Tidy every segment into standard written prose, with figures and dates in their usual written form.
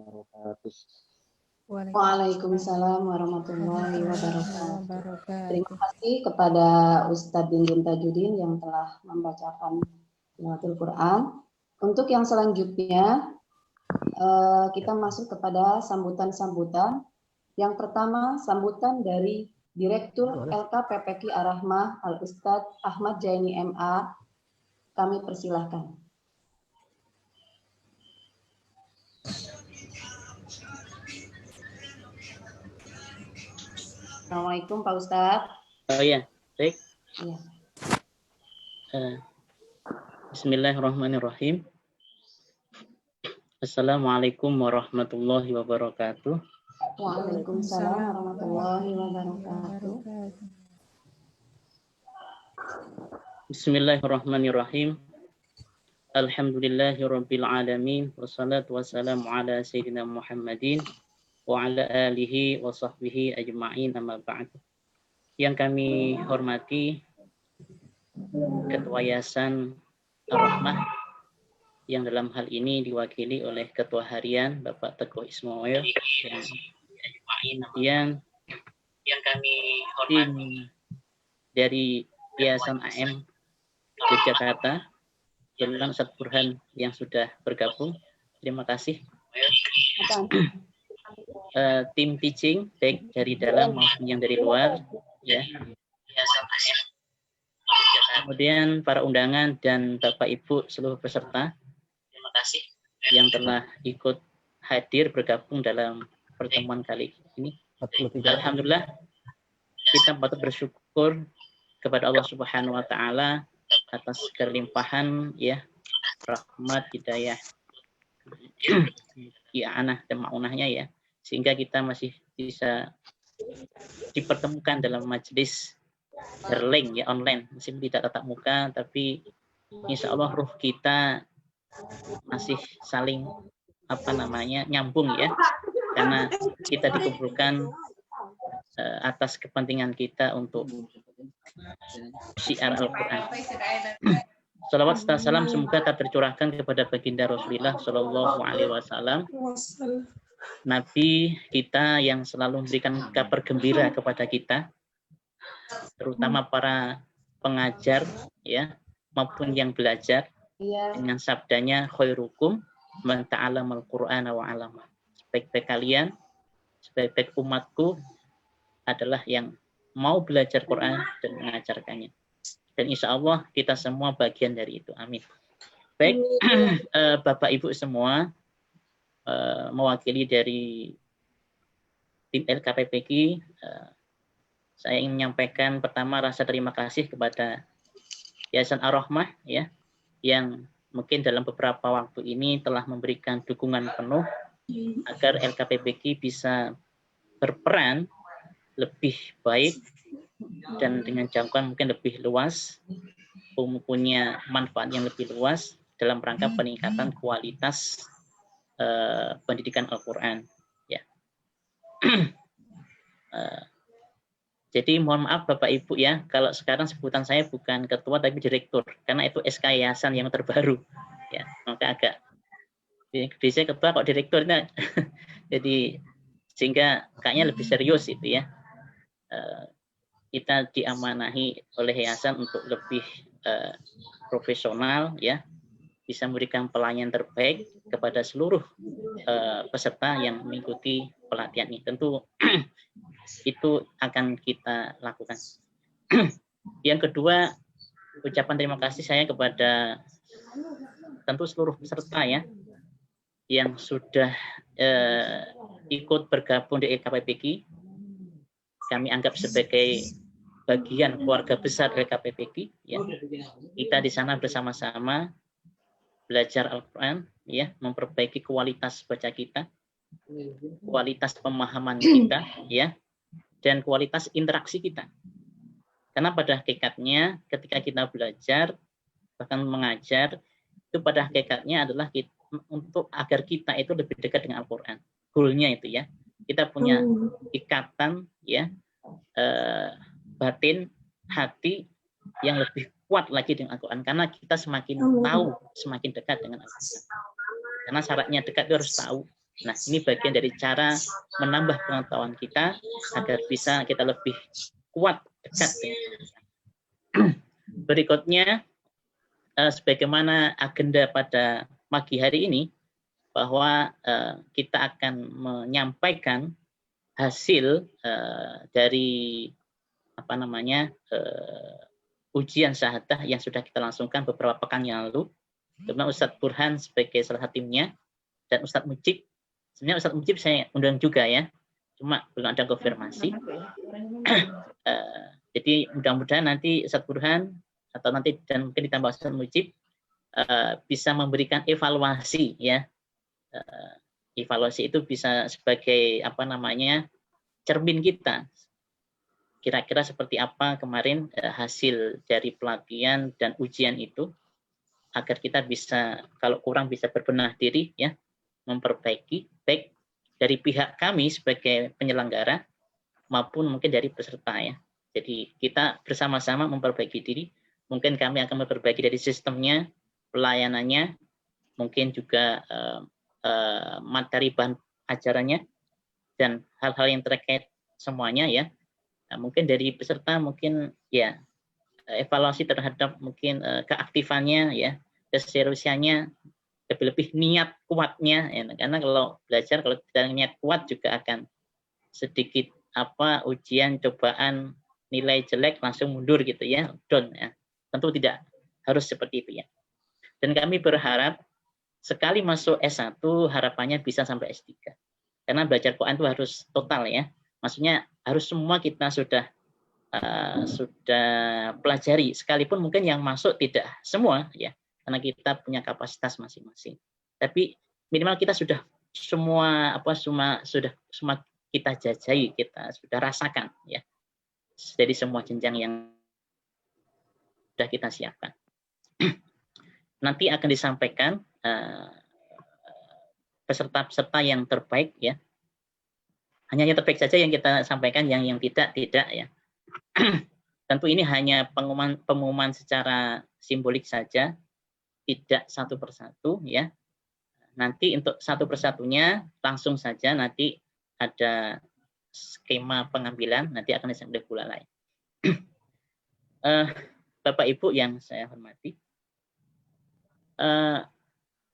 wabarakatuh. Waalaikumsalam warahmatullahi wabarakatuh. Terima kasih kepada Ustadz Dindin Tajudin yang telah membacakan tilawatul Quran. Untuk yang selanjutnya kita masuk kepada sambutan-sambutan. Yang pertama, sambutan dari Direktur LKPPQ Ar-Rahmah Al-Ustadz Ahmad Jaini MA. Kami persilahkan. Assalamualaikum Pak Ustadz. Oh ya, baik. Ya. Bismillahirrahmanirrahim. Assalamualaikum warahmatullahi wabarakatuh. Waalaikumsalam warahmatullahi wabarakatuh. Bismillahirrahmanirrahim. Alhamdulillahirabbil alamin wassalatu wassalamu ala sayyidina Muhammadin wa ala alihi wa sahbihi ajma'in amma ba'd. Yang kami hormati Ketua Yayasan Ar-Rahmah yang dalam hal ini diwakili oleh Ketua Harian Bapak Teguh Ismail yang kami hormati dari Yayasan AM Yogyakarta, Beliau Ustadz Burhan yang sudah bergabung. Terima kasih. Tim teaching baik dari dalam maupun yang dari luar, ya. Kemudian para undangan dan Bapak Ibu seluruh peserta, terima kasih yang telah ikut hadir bergabung dalam pertemuan kali ini. Alhamdulillah kita patut bersyukur kepada Allah Subhanahu wa taala atas kelimpahan ya rahmat hidayah anah dan maunahnya ya, sehingga kita masih bisa dipertemukan dalam majelis berlink ya, online, meskipun tidak tatap muka, tapi insya Allah ruh kita masih saling nyambung ya, karena kita dikumpulkan atas kepentingan kita untuk syiar Al-Quran. Salawat serta salam semoga tak tercurahkan kepada baginda Rasulullah Shallallahu Alaihi Wasallam, Nabi kita yang selalu memberikan kabar gembira kepada kita, terutama para pengajar ya maupun yang belajar, dengan sabdanya khairukum man ta'allamal Qur'ana wa 'allama. Sebaik-baik kalian, sebaik-baik umatku adalah yang mau belajar Quran dan mengajarkannya. Dan insya Allah kita semua bagian dari itu. Amin. Baik, Bapak Ibu semua, mewakili dari tim LKPPQ, saya ingin menyampaikan pertama rasa terima kasih kepada Yayasan Ar-Rahmah ya, yang mungkin dalam beberapa waktu ini telah memberikan dukungan penuh agar LKPPQ bisa berperan lebih baik dan dengan jangkauan mungkin lebih luas, punya manfaat yang lebih luas dalam rangka peningkatan kualitas pendidikan Al-Quran. Ya. Jadi mohon maaf Bapak Ibu ya, kalau sekarang sebutan saya bukan ketua tapi direktur, karena itu SK Yayasan yang terbaru. Ya, maka agak di saya ketua kok direktur, nah. Jadi sehingga kayaknya lebih serius itu ya. Kita diamanahi oleh yayasan untuk lebih profesional ya, bisa memberikan pelayanan terbaik kepada seluruh peserta yang mengikuti pelatihan ini. Tentu itu akan kita lakukan. Yang kedua, ucapan terima kasih saya kepada tentu seluruh peserta ya yang sudah ikut bergabung di LKPPQ. Kami anggap sebagai bagian keluarga besar LKPPQ ya. Kita di sana bersama-sama belajar Al-Quran ya, memperbaiki kualitas baca kita, kualitas pemahaman kita ya, dan kualitas interaksi kita. Karena pada hakikatnya ketika kita belajar bahkan mengajar, itu pada hakikatnya adalah untuk agar kita itu lebih dekat dengan Al-Quran. Goalnya itu ya, kita punya ikatan ya, batin hati yang lebih kuat lagi dengan Al-Quran, karena kita semakin tahu semakin dekat dengan Al-Quran. Karena syaratnya dekat itu harus tahu Nah, ini bagian dari cara menambah pengetahuan kita agar bisa kita lebih kuat dekat dengan kita. Berikutnya, sebagaimana agenda pada pagi hari ini, bahwa kita akan menyampaikan hasil dari ujian syahadah yang sudah kita langsungkan beberapa pekan yang lalu. Kemudian Ustadz Burhan sebagai salah satu timnya, dan Ustadz Mujib. Sebenarnya Ustadz Mujib saya undang juga ya, cuma belum ada konfirmasi. Jadi mudah-mudahan nanti Ustadz Burhan atau nanti dan mungkin ditambah Ustadz Mujib bisa memberikan evaluasi ya. Evaluasi itu bisa sebagai cermin kita. Kira-kira seperti apa kemarin hasil dari pelatihan dan ujian itu, agar kita bisa, kalau kurang bisa berbenah diri ya, memperbaiki baik dari pihak kami sebagai penyelenggara maupun mungkin dari peserta ya. Jadi kita bersama-sama memperbaiki diri. Mungkin kami akan memperbaiki dari sistemnya, pelayanannya, mungkin juga materi bahan ajarannya dan hal-hal yang terkait semuanya ya. Nah, mungkin dari peserta mungkin ya evaluasi terhadap mungkin keaktifannya ya, keseriusannya, lebih-lebih niat kuatnya ya. Karena kalau belajar kalau tidak niat kuat juga akan sedikit ujian cobaan nilai jelek langsung mundur gitu ya, down ya. Tentu tidak harus seperti itu ya. Dan kami berharap sekali masuk S1 harapannya bisa sampai S3. Karena belajar Quran itu harus total ya. Maksudnya harus semua kita sudah pelajari, sekalipun mungkin yang masuk tidak semua ya, karena kita punya kapasitas masing-masing. Tapi minimal kita sudah semua kita jajahi, kita sudah rasakan ya. Jadi semua jenjang yang sudah kita siapkan. Nanti akan disampaikan peserta-peserta yang terbaik ya. Hanya yang terbaik saja yang kita sampaikan, yang tidak ya. Tentu ini hanya pengumuman secara simbolik saja, tidak satu persatu ya. Nanti untuk satu persatunya langsung saja nanti ada skema pengambilan, nanti akan disampaikan pula lain. Bapak Ibu yang saya hormati,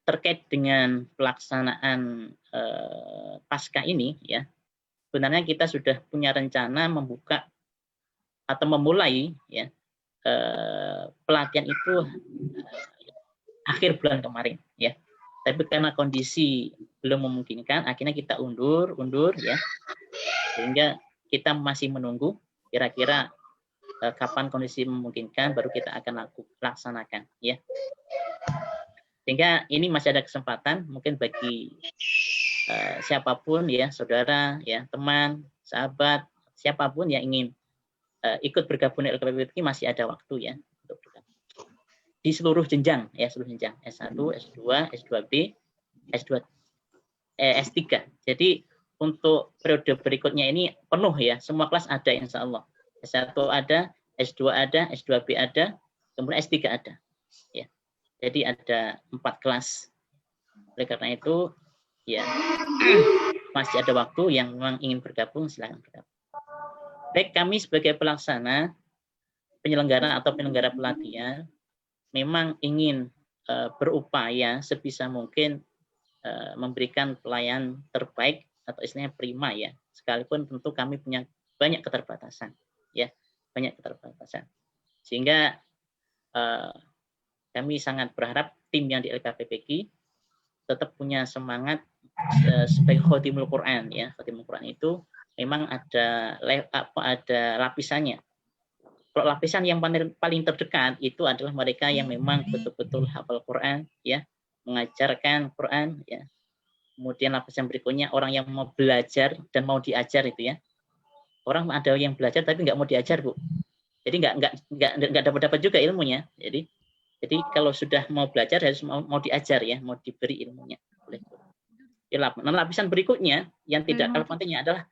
terkait dengan pelaksanaan pasca ini ya, sebenarnya kita sudah punya rencana membuka atau memulai ya pelatihan itu akhir bulan kemarin ya. Tapi karena kondisi belum memungkinkan, akhirnya kita undur ya, sehingga kita masih menunggu kira-kira kapan kondisi memungkinkan baru kita akan laksanakan ya. Sehingga ini masih ada kesempatan mungkin bagi siapapun ya, saudara ya, teman, sahabat, siapapun yang ingin ikut bergabung di LKPPK masih ada waktu ya untuk bergabung. Di seluruh jenjang ya, seluruh jenjang S1, S2, S2B, S3. Jadi untuk periode berikutnya ini penuh ya, semua kelas ada insya Allah. S1 ada, S2 ada, S2B ada, kemudian S3 ada. Ya. Jadi ada 4 kelas. Oleh karena itu ya masih ada waktu, yang memang ingin bergabung silakan bergabung. Baik, kami sebagai pelaksana, penyelenggara atau penyelenggara pelatihan memang ingin berupaya sebisa mungkin memberikan pelayanan terbaik atau istilahnya prima ya, sekalipun tentu kami punya banyak keterbatasan ya, sehingga kami sangat berharap tim yang di LKPPK tetap punya semangat sebagai khotimul Quran ya. Khotimul Quran itu memang ada lapisannya. Kalau lapisan yang paling terdekat itu adalah mereka yang memang betul-betul hafal Quran ya, mengajarkan Quran ya. Kemudian lapisan berikutnya orang yang mau belajar dan mau diajar itu ya. Orang ada yang belajar tapi nggak mau diajar, Bu. Jadi nggak dapat juga ilmunya. Jadi kalau sudah mau belajar harus mau diajar ya, mau diberi ilmunya oleh guru. Nah, lapisan berikutnya yang tidak kalah pentingnya adalah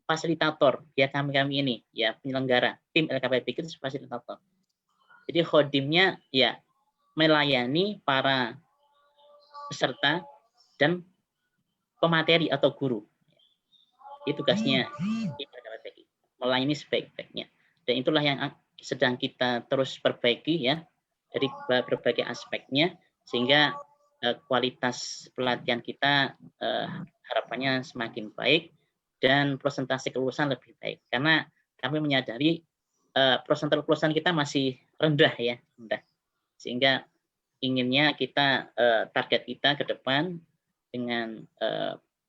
fasilitator ya, kami ini ya, penyelenggara tim LKPPK itu fasilitator. Jadi khodimnya ya melayani para peserta dan pemateri atau guru. Itu tugasnya melayani sebaik-baiknya. Dan itulah yang sedang kita terus perbaiki ya dari berbagai aspeknya, sehingga kualitas pelatihan kita harapannya semakin baik dan presentasi kelulusan lebih baik. Karena kami menyadari presentasi kelulusan kita masih rendah ya, rendah. Sehingga inginnya kita target kita ke depan dengan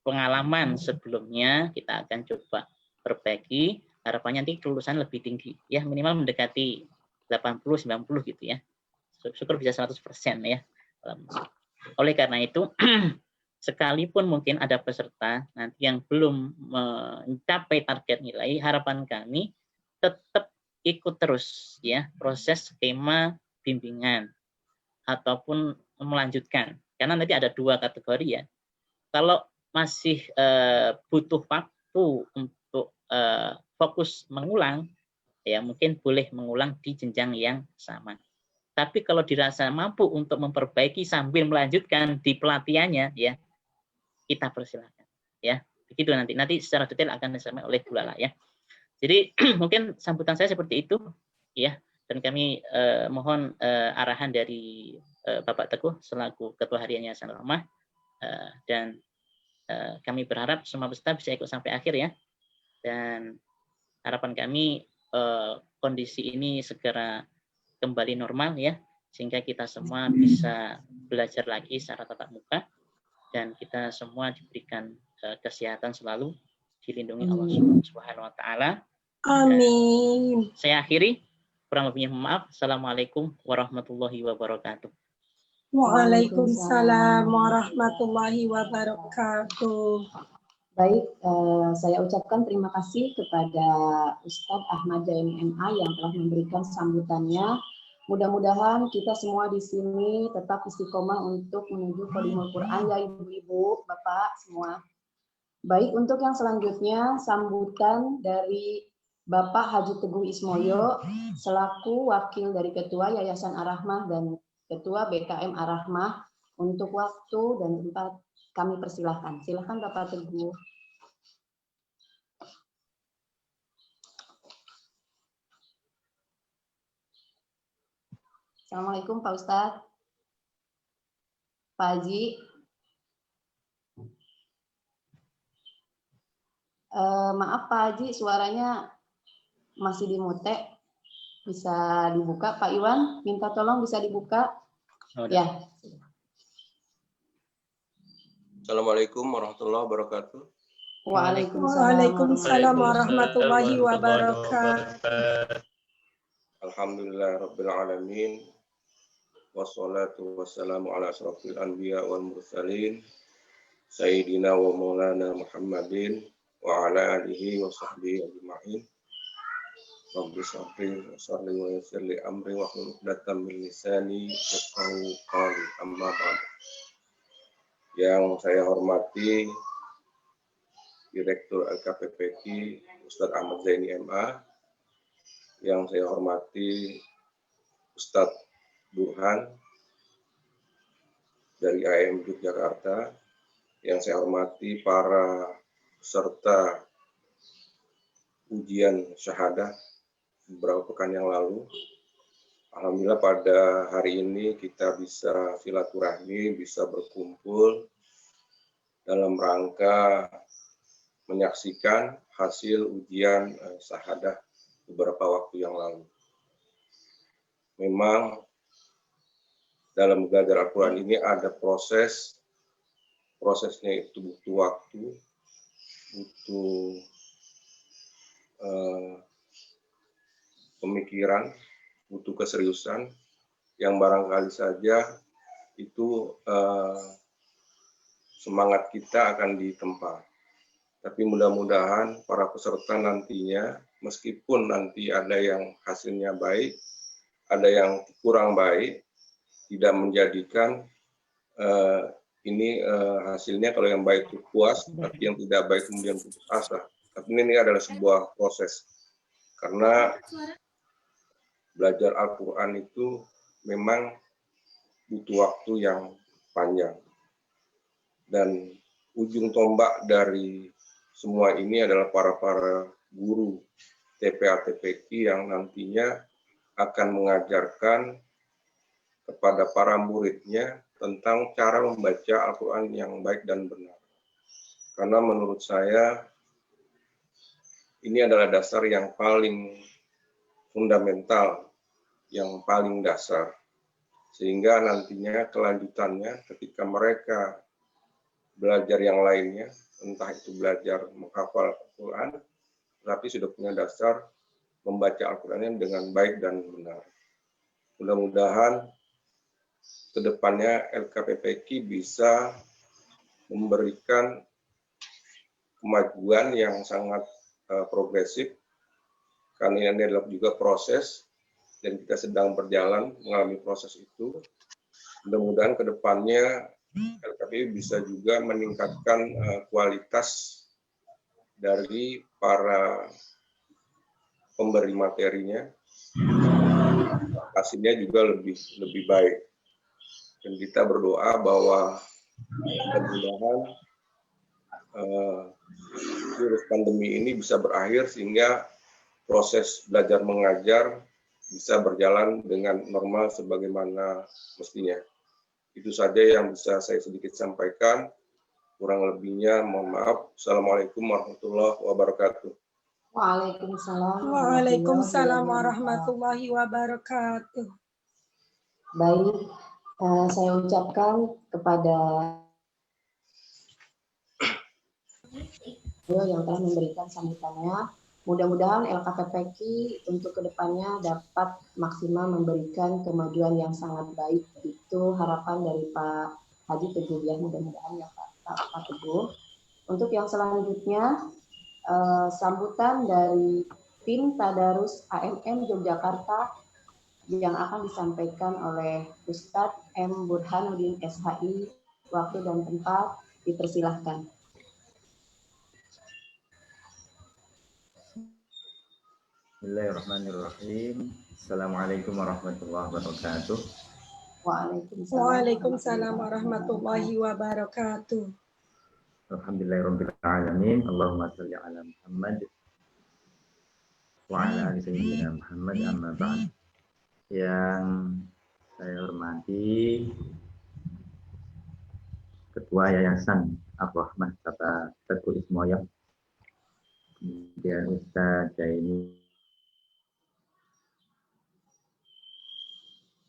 pengalaman sebelumnya kita akan coba perbaiki, harapannya nanti kelulusan lebih tinggi ya, minimal mendekati 80-90 gitu ya, syukur bisa 100% ya. Oleh karena itu sekalipun mungkin ada peserta nanti yang belum mencapai target nilai, harapan kami tetap ikut terus ya proses skema bimbingan ataupun melanjutkan, karena nanti ada 2 kategori ya. Kalau masih butuh waktu untuk fokus mengulang, ya mungkin boleh mengulang di jenjang yang sama. Tapi kalau dirasa mampu untuk memperbaiki sambil melanjutkan di pelatihannya, ya kita persilakan. Ya, begitu nanti secara detail akan disampaikan oleh Bu Lala ya. Jadi mungkin sambutan saya seperti itu, ya. Dan kami mohon arahan dari Bapak Teguh selaku Ketua Harian Yayasan Rahmah, dan kami berharap semua peserta bisa ikut sampai akhir ya, dan harapan kami kondisi ini segera kembali normal ya, sehingga kita semua bisa belajar lagi secara tatap muka dan kita semua diberikan kesehatan selalu, dilindungi Allah Subhanahu wa taala. Amin. Saya akhiri, kurang lebihnya maaf. Assalamualaikum warahmatullahi wabarakatuh. Waalaikumsalam warahmatullahi wabarakatuh. Baik, saya ucapkan terima kasih kepada Ustadz Ahmad Zaini MA yang telah memberikan sambutannya. Mudah-mudahan kita semua di sini tetap istiqomah untuk menuju Kholimul Quran ya ibu-ibu, bapak semua. Baik, untuk yang selanjutnya sambutan dari Bapak Haji Teguh Ismoyo selaku wakil dari Ketua Yayasan Ar-Rahmah dan Ketua BKM Ar-Rahmah. Untuk waktu dan tempat kami persilahkan. Silakan Bapak Teguh. Assalamualaikum Pak Ustadz. Pak Haji. Maaf Pak Haji, suaranya masih dimute. Bisa dibuka Pak Iwan, minta tolong bisa dibuka. Ya. Assalamualaikum warahmatullahi wabarakatuh. Waalaikumsalam warahmatullahi wabarakatuh. Alhamdulillah rabbil alamin. Wassalatu wassalamu ala asrofil anbiya wal mursalin. Sayyidina wa maulana Muhammadin wa ala alihi wa sahbihi ajma'in. Rabbi sahri wa sahri wa yassirli amri wa hlul 'uqdatam min lisani yafqahu qawli, amma ba'd. Yang saya hormati Direktur LKPPQ Ustadz Ahmad Zaini MA, yang saya hormati Ustadz Burhan dari IAIN Yogyakarta, yang saya hormati para peserta ujian syahadah beberapa pekan yang lalu. Alhamdulillah pada hari ini kita bisa silaturahmi, bisa berkumpul dalam rangka menyaksikan hasil ujian syahadah beberapa waktu yang lalu. Memang dalam belajar Al-Quran ini ada prosesnya itu butuh waktu, butuh pemikiran, butuh keseriusan, yang barangkali saja itu semangat kita akan ditempa. Tapi mudah-mudahan para peserta nantinya, meskipun nanti ada yang hasilnya baik, ada yang kurang baik, tidak menjadikan ini hasilnya kalau yang baik itu puas, tapi yang tidak baik kemudian putus asa. Tapi ini adalah sebuah proses. Karena belajar Al-Quran itu memang butuh waktu yang panjang. Dan ujung tombak dari semua ini adalah para guru TPA TPQ yang nantinya akan mengajarkan kepada para muridnya tentang cara membaca Al-Quran yang baik dan benar. Karena menurut saya ini adalah dasar yang paling fundamental, yang paling dasar. Sehingga nantinya kelanjutannya ketika mereka belajar yang lainnya, entah itu belajar menghafal Al-Quran, tapi sudah punya dasar membaca Al-Qurannya dengan baik dan benar. Mudah-mudahan ke depannya LKPPQ bisa memberikan kemajuan yang sangat progresif, karena ini adalah juga proses, dan kita sedang berjalan mengalami proses itu. Mudah-mudahan ke depannya LKPPQ bisa juga meningkatkan kualitas dari para pemberi materinya, hasilnya juga lebih baik. Dan kita berdoa bahwa mudah-mudahan virus pandemi ini bisa berakhir sehingga proses belajar mengajar bisa berjalan dengan normal sebagaimana mestinya. Itu saja yang bisa saya sedikit sampaikan. Kurang lebihnya mohon maaf. Assalamualaikum warahmatullahi wabarakatuh. Waalaikumsalam. Waalaikumsalam warahmatullahi wabarakatuh. Baik, saya ucapkan kepada yang telah memberikan sambutannya. Mudah-mudahan LKPPQ untuk kedepannya dapat maksimal memberikan kemajuan yang sangat baik. Itu harapan dari Pak Haji Teguh ya, mudah-mudahan ya Pak Teguh. Untuk yang selanjutnya, sambutan dari tim Tadarus AMM Yogyakarta yang akan disampaikan oleh Ustadz M. Burhanuddin SHI. Waktu dan tempat dipersilahkan. Bismillahirrahmanirrahim. Assalamualaikum warahmatullahi wabarakatuh. Waalaikumsalam warahmatullahi wabarakatuh. Alhamdulillahirabbil alamin. Allahumma shalli ala Muhammad wa ala ali sayyidina Muhammad, amma ba'd. Yang saya hormati Ketua Yayasan Ar-Rahmah Bapak Teguh Ismoyo, kemudian Ustaz Jaini,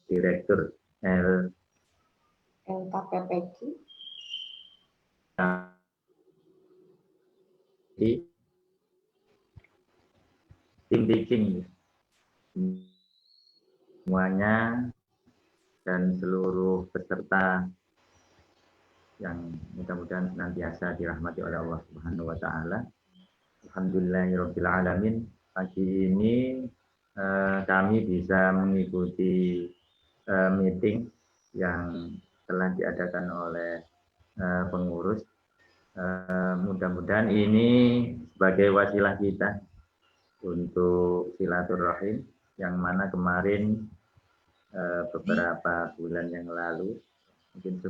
Direktur LKPPQ, tim teaching semuanya, dan seluruh peserta yang mudah-mudahan senantiasa dirahmati oleh Allah Subhanahu wa taala. Alhamdulillahirabbil alamin. Pagi ini kami bisa mengikuti meeting yang telah diadakan oleh pengurus. Mudah-mudahan ini sebagai wasilah kita untuk silaturahim, yang mana kemarin beberapa bulan yang lalu, mungkin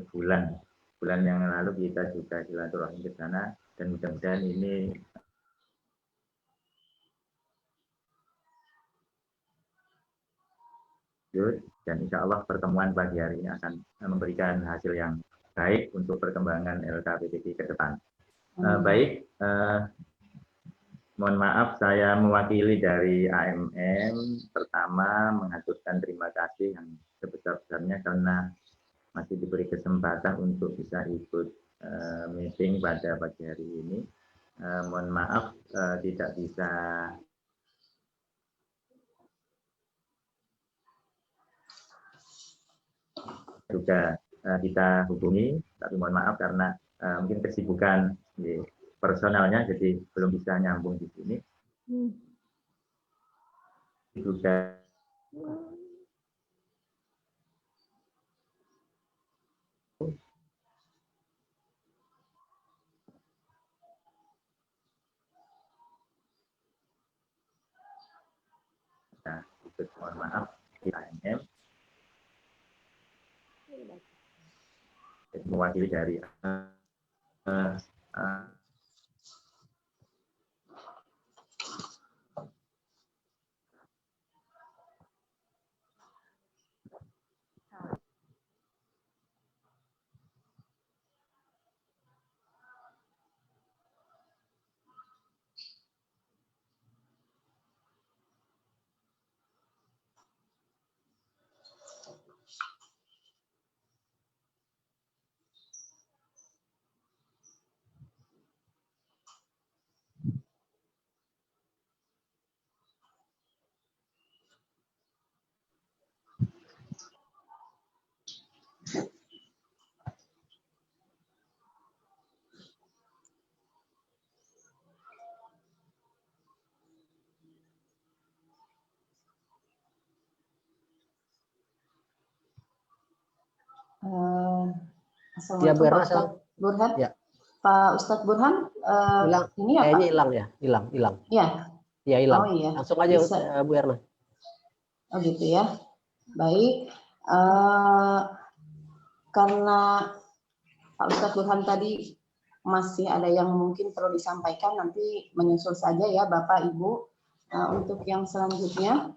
bulan yang lalu kita juga silaturahim ke sana, dan mudah-mudahan ini dan insya Allah pertemuan pagi hari ini akan memberikan hasil yang baik untuk perkembangan LKPPQ ke depan. Baik, mohon maaf saya mewakili dari AMM. Pertama, mengaturkan terima kasih yang sebesar-besarnya karena masih diberi kesempatan untuk bisa ikut meeting pada pagi hari ini. Mohon maaf tidak bisa juga kita hubungi, tapi mohon maaf karena mungkin kesibukan personalnya jadi belum bisa nyambung di sini. Juga mohon maaf di AMM mewakili dari Assalamualaikum Bu Erna, Pak Ustadz Burhan. Ya. Pak Ustadz Burhan, ini ya kayaknya Pak? hilang ya, hilang. Ya. Ya hilang. Oh iya. Langsung aja Bu Erna. Oh gitu ya. Baik. Karena Pak Ustadz Burhan tadi masih ada yang mungkin perlu disampaikan, nanti menyusul saja ya Bapak Ibu. Untuk yang selanjutnya,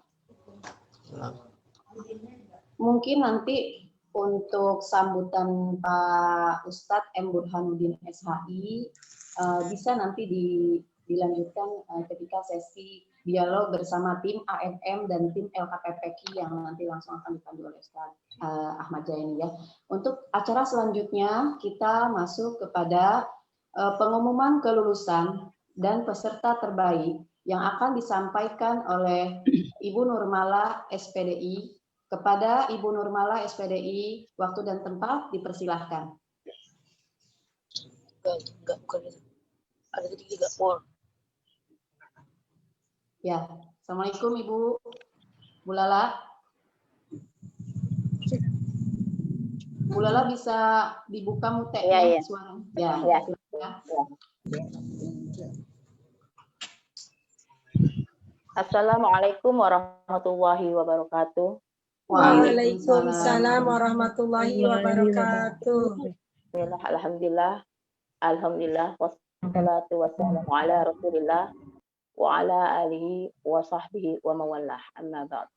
mungkin nanti untuk sambutan Pak Ustadz M. Burhanuddin SHI bisa nanti dilanjutkan ketika sesi dialog bersama tim AMM dan tim LKPPK yang nanti langsung akan dipandu oleh Ustadz Ahmad Jaini ya. Untuk acara selanjutnya kita masuk kepada pengumuman kelulusan dan peserta terbaik yang akan disampaikan oleh Ibu Nurmala SPDI. Kepada Ibu Nurmala SPDI, waktu dan tempat dipersilahkan. Ada tiga pol. Ya, Assalamualaikum Ibu Bu Lala. Bu Lala bisa dibuka mute-nya suara. Ya. Assalamualaikum warahmatullahi wabarakatuh. Waalaikumsalam warahmatullahi wabarakatuh. Alhamdulillah, wassalatu wassalamu ala Rasulillah wa ala alihi wa sahbihi wa mawallah, amma ba'd.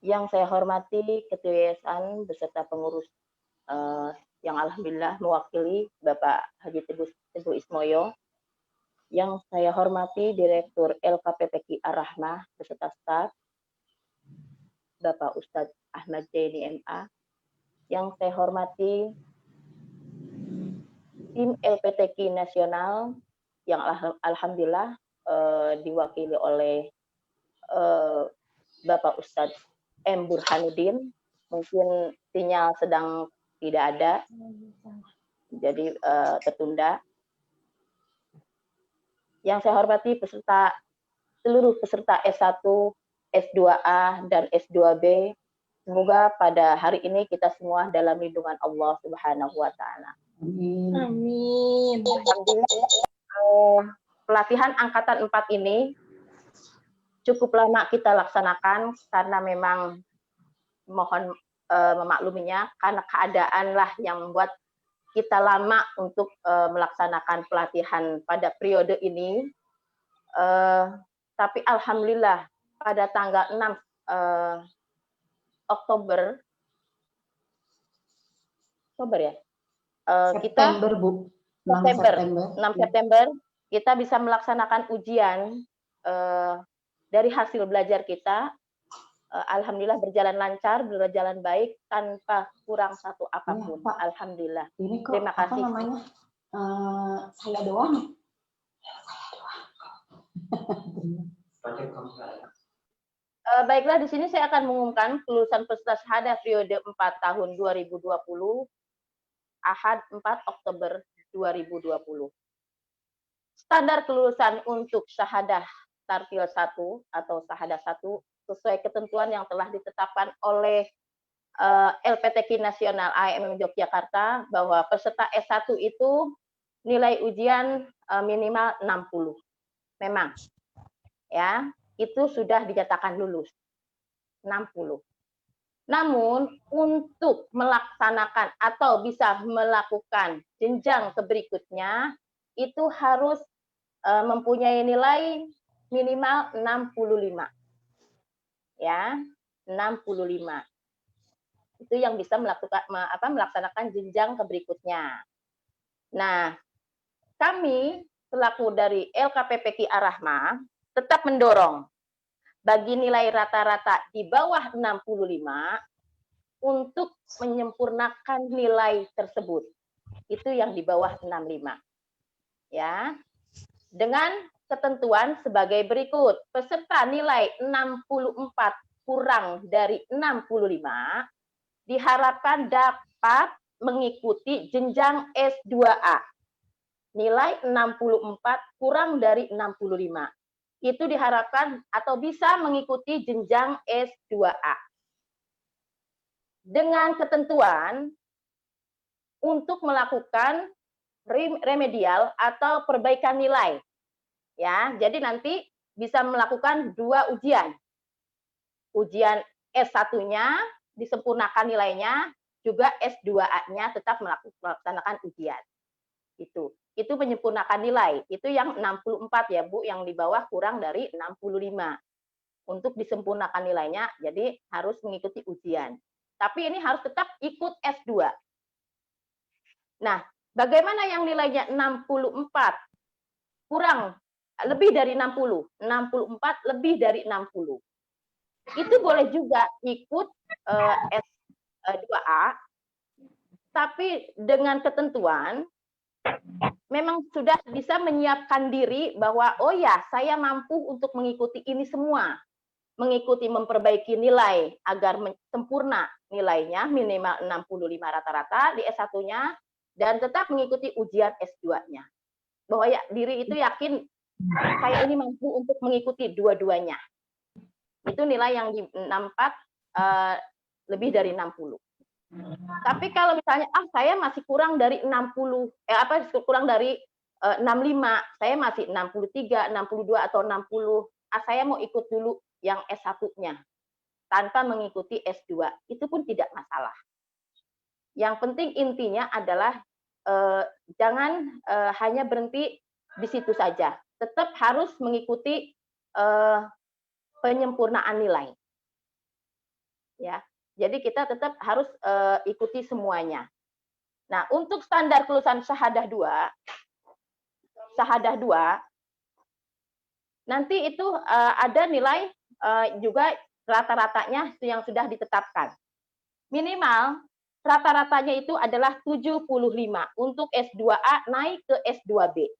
Yang saya hormati Ketua Yayasan beserta pengurus yang alhamdulillah mewakili Bapak Haji Teguh Ismoyo. Yang saya hormati Direktur LKPPK Ar-Rahmah beserta staf, Bapak Ustadz Ahmad Jaini MA. Yang saya hormati tim LPTK Nasional yang alhamdulillah diwakili oleh Bapak Ustadz M. Burhanuddin. Mungkin sinyal sedang tidak ada, jadi tertunda. Yang saya hormati seluruh peserta S1, S2A, dan S2B. Semoga pada hari ini kita semua dalam lindungan Allah Subhanahu wa Ta'ala. Amin. Pelatihan angkatan 4 ini cukup lama kita laksanakan karena memang mohon memakluminya karena keadaan lah yang membuat kita lama untuk melaksanakan pelatihan pada periode ini. Tapi alhamdulillah pada tanggal 6 Oktober ya. September, Bu. 6 September kita bisa melaksanakan ujian dari hasil belajar kita. Alhamdulillah berjalan lancar, berjalan baik tanpa kurang satu apapun. Ya, Pak. Alhamdulillah. Ini kok Terima kasih. apa namanya? Saya doang. Baiklah, di sini saya akan mengumumkan kelulusan peserta syahadah periode 4 tahun 2020, Ahad 4 Oktober 2020. Standar kelulusan untuk syahadah tartil 1 atau syahadah 1 sesuai ketentuan yang telah ditetapkan oleh LPTK Nasional AMM Yogyakarta bahwa peserta S1 itu nilai ujian minimal 60. Memang ya, itu sudah dinyatakan lulus 60. Namun untuk melaksanakan atau bisa melakukan jenjang ke berikutnya itu harus mempunyai nilai minimal 65. Ya, 65. Itu yang bisa melaksanakan jenjang ke berikutnya. Nah, kami selaku dari LKPPQ Ar-Rahmah tetap mendorong bagi nilai rata-rata di bawah 65 untuk menyempurnakan nilai tersebut. Itu yang di bawah 65. Ya. Dengan ketentuan sebagai berikut. Peserta nilai 64 kurang dari 65 diharapkan dapat mengikuti jenjang S2A. Nilai 64 kurang dari 65. Itu diharapkan atau bisa mengikuti jenjang S2A. Dengan ketentuan untuk melakukan remedial atau perbaikan nilai. Ya, jadi nanti bisa melakukan 2 ujian. Ujian S1-nya disempurnakan nilainya, juga S2A-nya tetap melaksanakan ujian. Itu menyempurnakan nilai. Itu yang 64 ya, Bu, yang di bawah kurang dari 65. Untuk disempurnakan nilainya, jadi harus mengikuti ujian. Tapi ini harus tetap ikut S2. Nah, bagaimana yang nilainya 64 kurang lebih dari 60, 64 lebih dari 60. Itu boleh juga ikut S2A, tapi dengan ketentuan memang sudah bisa menyiapkan diri bahwa oh ya, saya mampu untuk mengikuti ini semua. Mengikuti memperbaiki nilai agar sempurna nilainya minimal 65 rata-rata di S1-nya dan tetap mengikuti ujian S2-nya. Bahwa ya, diri itu yakin saya ini mampu untuk mengikuti dua-duanya. Itu nilai yang di 64 lebih dari 60. Tapi kalau misalnya saya masih kurang dari 60, kurang dari 65, saya masih 63, 62 atau 60, saya mau ikut dulu yang S1-nya tanpa mengikuti S2, itu pun tidak masalah. Yang penting intinya adalah jangan hanya berhenti di situ saja, tetap harus mengikuti penyempurnaan nilai. Ya, jadi kita tetap harus ikuti semuanya. Nah, untuk standar kelulusan syahadah 2, nanti itu ada nilai juga rata-ratanya yang sudah ditetapkan. Minimal rata-ratanya itu adalah 75 untuk S2A naik ke S2B.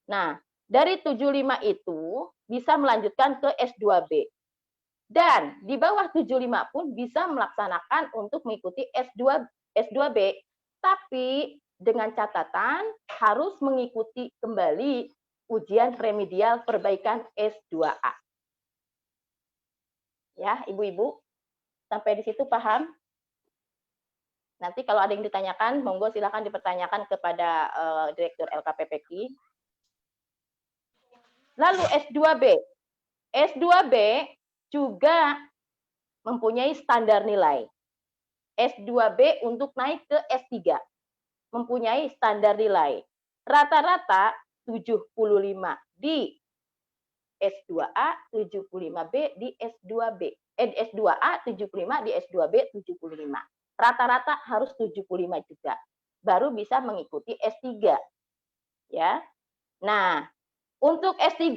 Nah, dari 75 itu bisa melanjutkan ke S2B. Dan di bawah 75 pun bisa melaksanakan untuk mengikuti S2B, tapi dengan catatan harus mengikuti kembali ujian remedial perbaikan S2A. Ya, Ibu-ibu, sampai di situ paham? Nanti kalau ada yang ditanyakan, monggo silakan dipertanyakan kepada Direktur LKPPQ. Lalu S2B. S2B juga mempunyai standar nilai. S2B untuk naik ke S3 mempunyai standar nilai. Rata-rata 75 di S2A, 75B di S2B. S2A 75 di S2B 75. Rata-rata harus 75 juga. Baru bisa mengikuti S3. Ya. Nah, untuk S3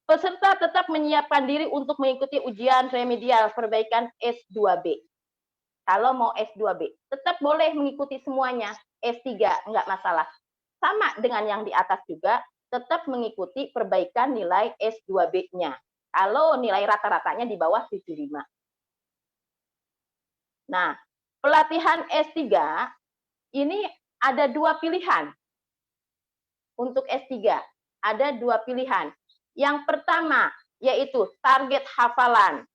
peserta tetap menyiapkan diri untuk mengikuti ujian remedial perbaikan S2B. Kalau mau S2B, tetap boleh mengikuti semuanya. S3, enggak masalah. Sama dengan yang di atas juga, tetap mengikuti perbaikan nilai S2B-nya. Kalau nilai rata-ratanya di bawah 75. Nah, pelatihan S3, ini ada 2 pilihan. Untuk S3, ada 2 pilihan. Yang pertama, yaitu target hafalan.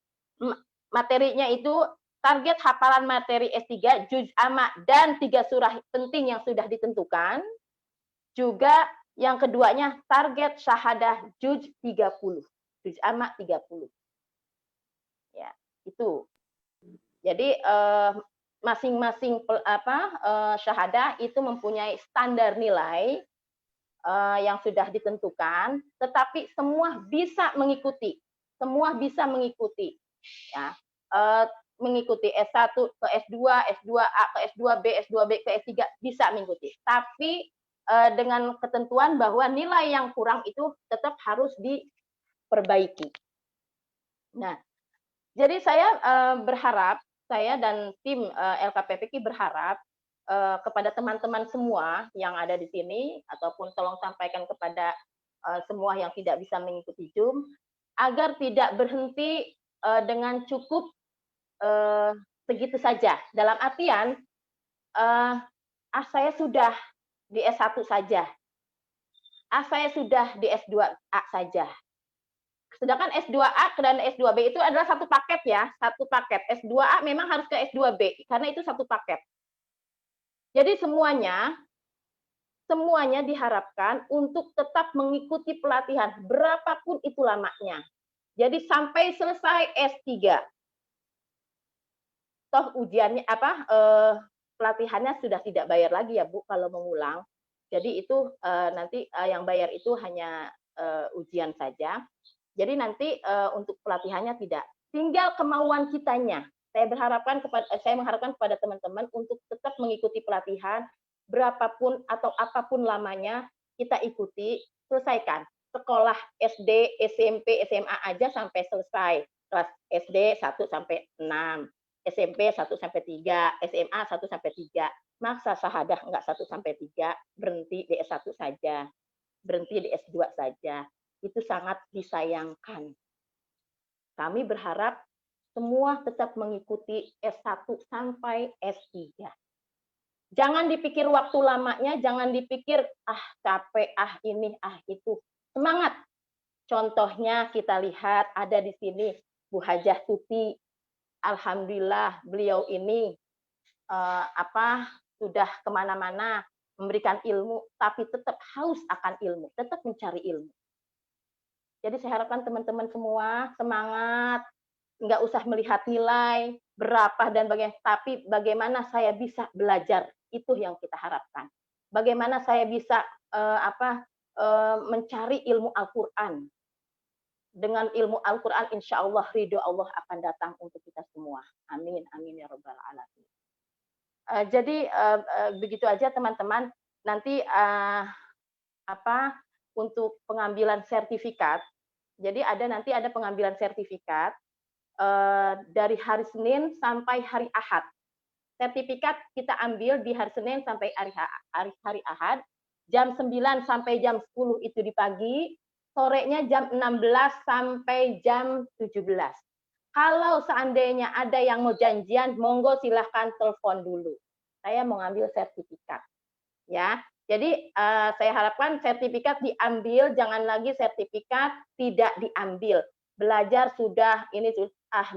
Materinya itu target hafalan materi S3, juz amma dan 3 surah penting yang sudah ditentukan. Juga yang keduanya target syahadah juz 30. Juz amma 30. Itu. Jadi masing-masing syahadah itu mempunyai standar nilai yang sudah ditentukan, tetapi semua bisa mengikuti. Semua bisa mengikuti. Ya. Mengikuti S1 ke S2, S2A ke S2B, S2B ke S3 bisa mengikuti. Tapi dengan ketentuan bahwa nilai yang kurang itu tetap harus diperbaiki. Nah, jadi saya berharap, saya dan tim LKPPK berharap kepada teman-teman semua yang ada di sini, ataupun tolong sampaikan kepada semua yang tidak bisa mengikuti Zoom, agar tidak berhenti dengan cukup segitu saja. Dalam artian, saya sudah di S1 saja. Saya sudah di S2A saja. Sedangkan S2A dan S2B itu adalah satu paket ya, satu paket. S2A memang harus ke S2B, karena itu satu paket. Jadi semuanya diharapkan untuk tetap mengikuti pelatihan, berapapun itu lamanya. Jadi sampai selesai S3. Toh ujiannya pelatihannya sudah tidak bayar lagi ya Bu kalau mengulang. Jadi itu nanti yang bayar itu hanya ujian saja. Jadi nanti untuk pelatihannya tidak. Tinggal kemauan kitanya. Saya mengharapkan kepada teman-teman untuk tetap mengikuti pelatihan berapapun atau apapun lamanya, kita ikuti, selesaikan. Sekolah SD, SMP, SMA aja sampai selesai. Kelas SD 1 sampai 6. SMP 1 sampai 3, SMA 1 sampai 3. Masa syahadah enggak 1 sampai 3, berhenti di S1 saja. Berhenti di S2 saja. Itu sangat disayangkan. Kami berharap semua tetap mengikuti S1 sampai S3. Jangan dipikir waktu lamanya, jangan dipikir capek, ini, itu. Semangat. Contohnya kita lihat ada di sini Bu Hajah Tuti. Alhamdulillah beliau ini sudah kemana-mana memberikan ilmu, tapi tetap haus akan ilmu, tetap mencari ilmu. Jadi saya harapkan teman-teman semua semangat, nggak usah melihat nilai berapa dan bagaimana, tapi bagaimana saya bisa belajar, itu yang kita harapkan. Bagaimana saya bisa mencari ilmu Al-Quran. Dengan ilmu Al-Quran, insya Allah ridho Allah akan datang untuk kita semua. Amin, amin ya rabbal alamin. Jadi begitu aja teman-teman. Nanti untuk pengambilan sertifikat. Jadi nanti ada pengambilan sertifikat dari hari Senin sampai hari Ahad. Sertifikat kita ambil di hari Senin sampai hari Ahad. Jam 9 sampai jam 10 itu di pagi. Sorenya jam 16 sampai jam 17. Kalau seandainya ada yang mau janjian, monggo silahkan telepon dulu. Saya mau ngambil sertifikat. Ya, jadi saya harapkan sertifikat diambil, jangan lagi sertifikat tidak diambil. Belajar sudah, ini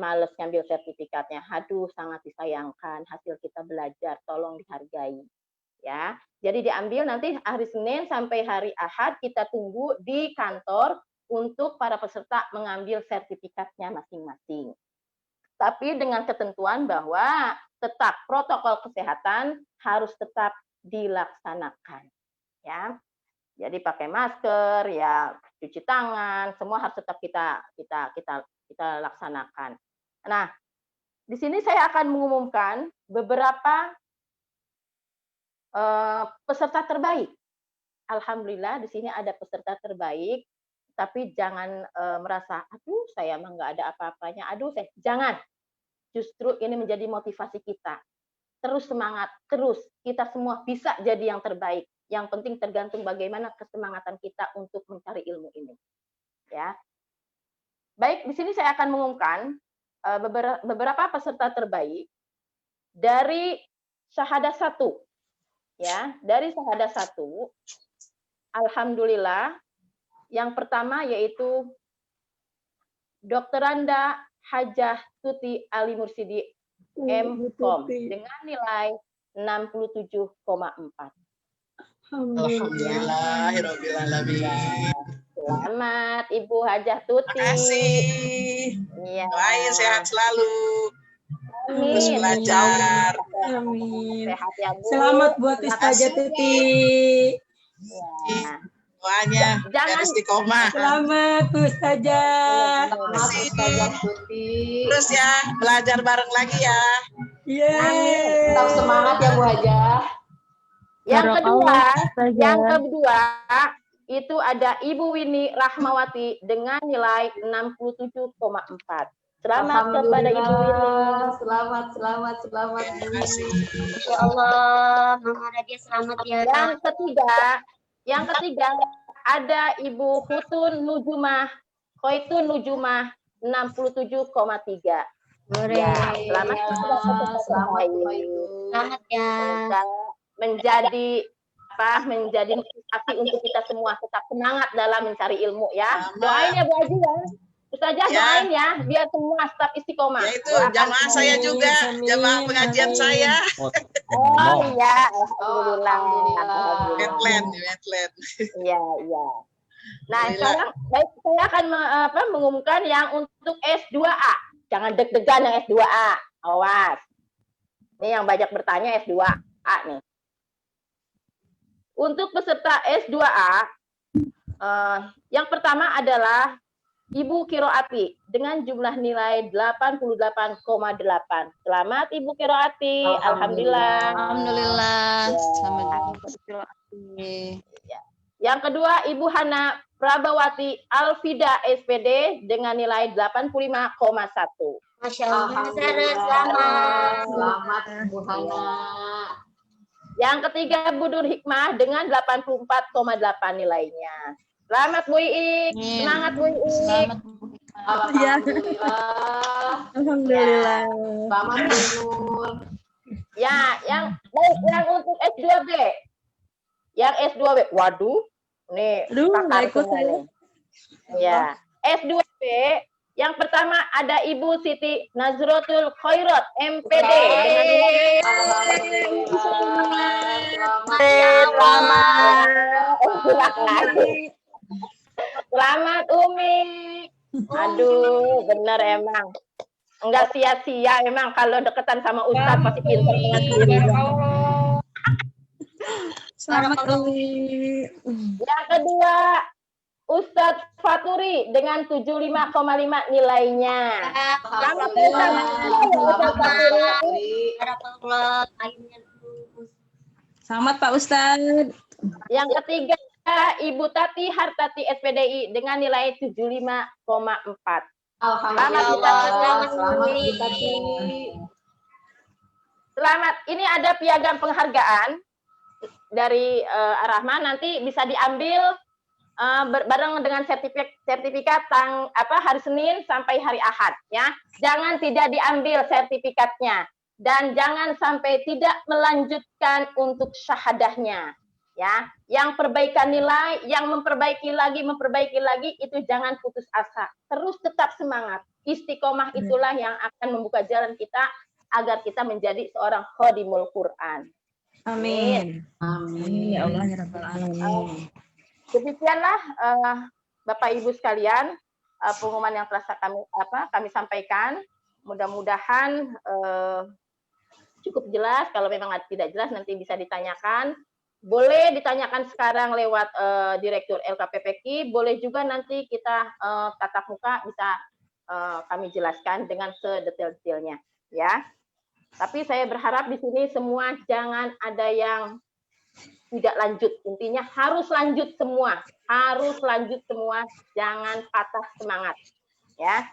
males ngambil sertifikatnya. Aduh, sangat disayangkan hasil kita belajar, tolong dihargai. Ya, jadi diambil nanti hari Senin sampai hari Ahad kita tunggu di kantor untuk para peserta mengambil sertifikatnya masing-masing. Tapi dengan ketentuan bahwa tetap protokol kesehatan harus tetap dilaksanakan. Ya, jadi pakai masker, ya cuci tangan, semua harus tetap kita laksanakan. Nah, di sini saya akan mengumumkan beberapa peserta terbaik. Alhamdulillah di sini ada peserta terbaik, tapi jangan merasa, aduh saya mah nggak ada apa-apanya, jangan. Justru ini menjadi motivasi kita. Terus semangat, terus kita semua bisa jadi yang terbaik. Yang penting tergantung bagaimana kesemangatan kita untuk mencari ilmu ini. Ya. Baik, di sini saya akan mengumumkan beberapa peserta terbaik dari syahadah 1. Ya, dari syahadah 1, alhamdulillah, yang pertama yaitu Dokteranda Hajah Tuti Ali Mursidi M.Com dengan nilai 67,4. Alhamdulillahirobbilalamin. Selamat Ibu Hajah Tuti. Makasih. Iya. Doain sehat selalu. Amin. Terus belajar. Amin. Sehat ya Bu. Selamat buat Terima Ustazah kasih. Tuti. Ya. Doanya Jangan istiqomah. Selamat Ustazah. Selamat Ustazah Tuti. Terus ya, belajar bareng lagi ya. Yeay. Tetap semangat ya Bu Hajah. Yang kedua itu ada Ibu Winnie Rahmawati dengan nilai 67,4. Selamat kepada Ibu Winnie. Selamat. Terima kasih. Ya Allah, Mama Radia selamat ya. Yang ketiga ada Ibu Khotun Nujumah 67,3. Ya, selamat Selamat ya. Menjadi motivasi untuk kita semua tetap semangat dalam mencari ilmu ya. Doain ya Bu Haji ya. Ustazah doain ya biar semua staf istiqomah. Ya itu jamaah saya juga, jamaah pengajian saya. Oh iya, alhamdulillah. Medland. Iya. Nah, sekarang baik saya akan mengumumkan yang untuk S2A. Jangan deg-degan yang S2A. Awas. Ini yang banyak bertanya S2A nih. Untuk peserta S2A, yang pertama adalah Ibu Kiroati dengan jumlah nilai 88,8. Selamat Ibu Kiroati. Alhamdulillah. Alhamdulillah. Selamat Yang kedua Ibu Hana Prabawati Alfida SPD dengan nilai 85,1. Masya Allah. Selamat. Selamat Bu Hana. Yang ketiga Bu Nur Hikmah dengan 84,8 nilainya. Selamat Bu Iik. Semangat Bu Iik. Selamat. Alhamdulillah. Selamat Bu Nur. Ya, yang untuk S2B. Yang S2B. Waduh. Nih, nggak ikut nih. Ya. S2B yang pertama ada Ibu Siti Nazrotul Khairat MPD Selamat Umi. Aduh, bener emang. Enggak sia-sia emang kalau deketan sama Ustadz pasti pinter banget. Selamat Umi. Yang kedua, Ustadz Faturi dengan 75,5 nilainya. Selamat Selamat Pak Ustadz. Yang ketiga, Ibu Tati Hartati SPDI dengan nilai 75,4. Alhamdulillah. Selamat Bu Tati. Selamat. Ini ada piagam penghargaan dari Ar-Rahman, nanti bisa diambil bareng dengan sertifikat hari Senin sampai hari Ahad ya. Jangan tidak diambil sertifikatnya dan jangan sampai tidak melanjutkan untuk syahadahnya ya. Yang perbaikan nilai, yang memperbaiki lagi itu jangan putus asa. Terus tetap semangat. Istiqomah itulah yang akan membuka jalan kita agar kita menjadi seorang khodimul Quran. Amin. Amin. Ya Allah ya Rabbal Alamin. Demikianlah Bapak Ibu sekalian pengumuman yang telah kami sampaikan. Mudah-mudahan cukup jelas. Kalau memang tidak jelas nanti bisa ditanyakan. Boleh ditanyakan sekarang lewat Direktur LKPPK. Boleh juga nanti kita tatap muka bisa kami jelaskan dengan sedetail-detailnya ya. Tapi saya berharap di sini semua jangan ada yang tidak lanjut. Intinya harus lanjut semua. Jangan patah semangat. Ya.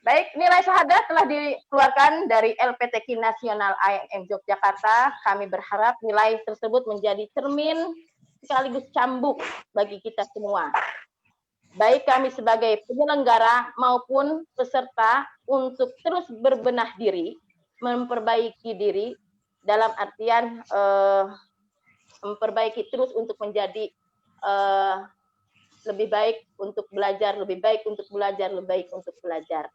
Baik, nilai syahadat telah dikeluarkan dari LPTQ Nasional IMM Yogyakarta. Kami berharap nilai tersebut menjadi cermin sekaligus cambuk bagi kita semua. Baik kami sebagai penyelenggara maupun peserta untuk terus berbenah diri, memperbaiki diri dalam artian memperbaiki terus untuk menjadi lebih baik untuk belajar, lebih baik untuk belajar, lebih baik untuk belajar.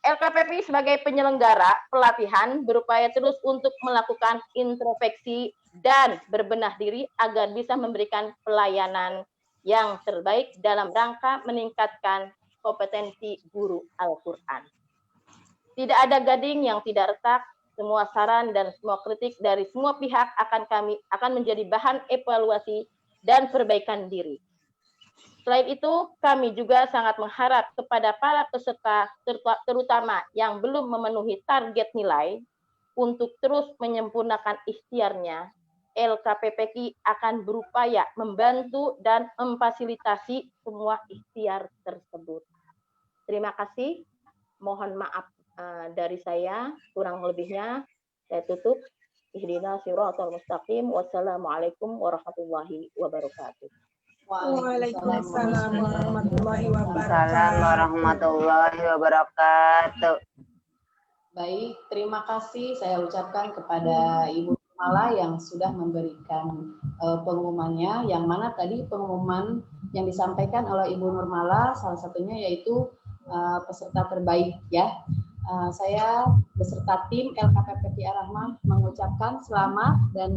LKPP sebagai penyelenggara pelatihan berupaya terus untuk melakukan introspeksi dan berbenah diri agar bisa memberikan pelayanan yang terbaik dalam rangka meningkatkan kompetensi guru Al-Quran. Tidak ada gading yang tidak retak, semua saran dan semua kritik dari semua pihak akan menjadi bahan evaluasi dan perbaikan diri. Selain itu, kami juga sangat mengharap kepada para peserta, terutama yang belum memenuhi target nilai, untuk terus menyempurnakan ikhtiarnya. LKPPKI akan berupaya membantu dan memfasilitasi semua ikhtiar tersebut. Terima kasih. Mohon maaf dari saya, kurang lebihnya saya tutup. Ihdinas siratal mustaqim. Wassalamualaikum warahmatullahi wabarakatuh. Waalaikumsalam warahmatullahi Waalaikumsalam warahmatullahi wabarakatuh. Baik, terima kasih saya ucapkan kepada Ibu Nurmala yang sudah memberikan pengumumannya, yang mana tadi pengumuman yang disampaikan oleh Ibu Nurmala salah satunya yaitu peserta terbaik ya. Saya beserta tim LKPPKI Ar-Rahmah mengucapkan selamat dan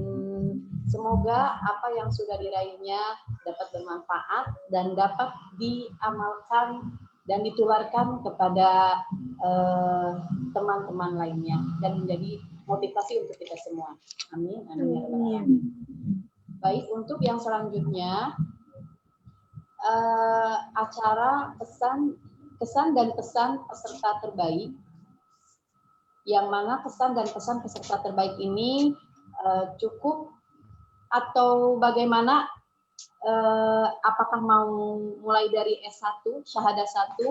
semoga apa yang sudah diraihnya dapat bermanfaat dan dapat diamalkan dan ditularkan kepada teman-teman lainnya dan menjadi motivasi untuk kita semua. Amin. Amin. Ya Rabbal Alamin. Baik, untuk yang selanjutnya acara kesan dan pesan peserta terbaik, yang mana kesan dan pesan peserta terbaik ini cukup atau bagaimana? Apakah mau mulai dari S1, syahadah 1,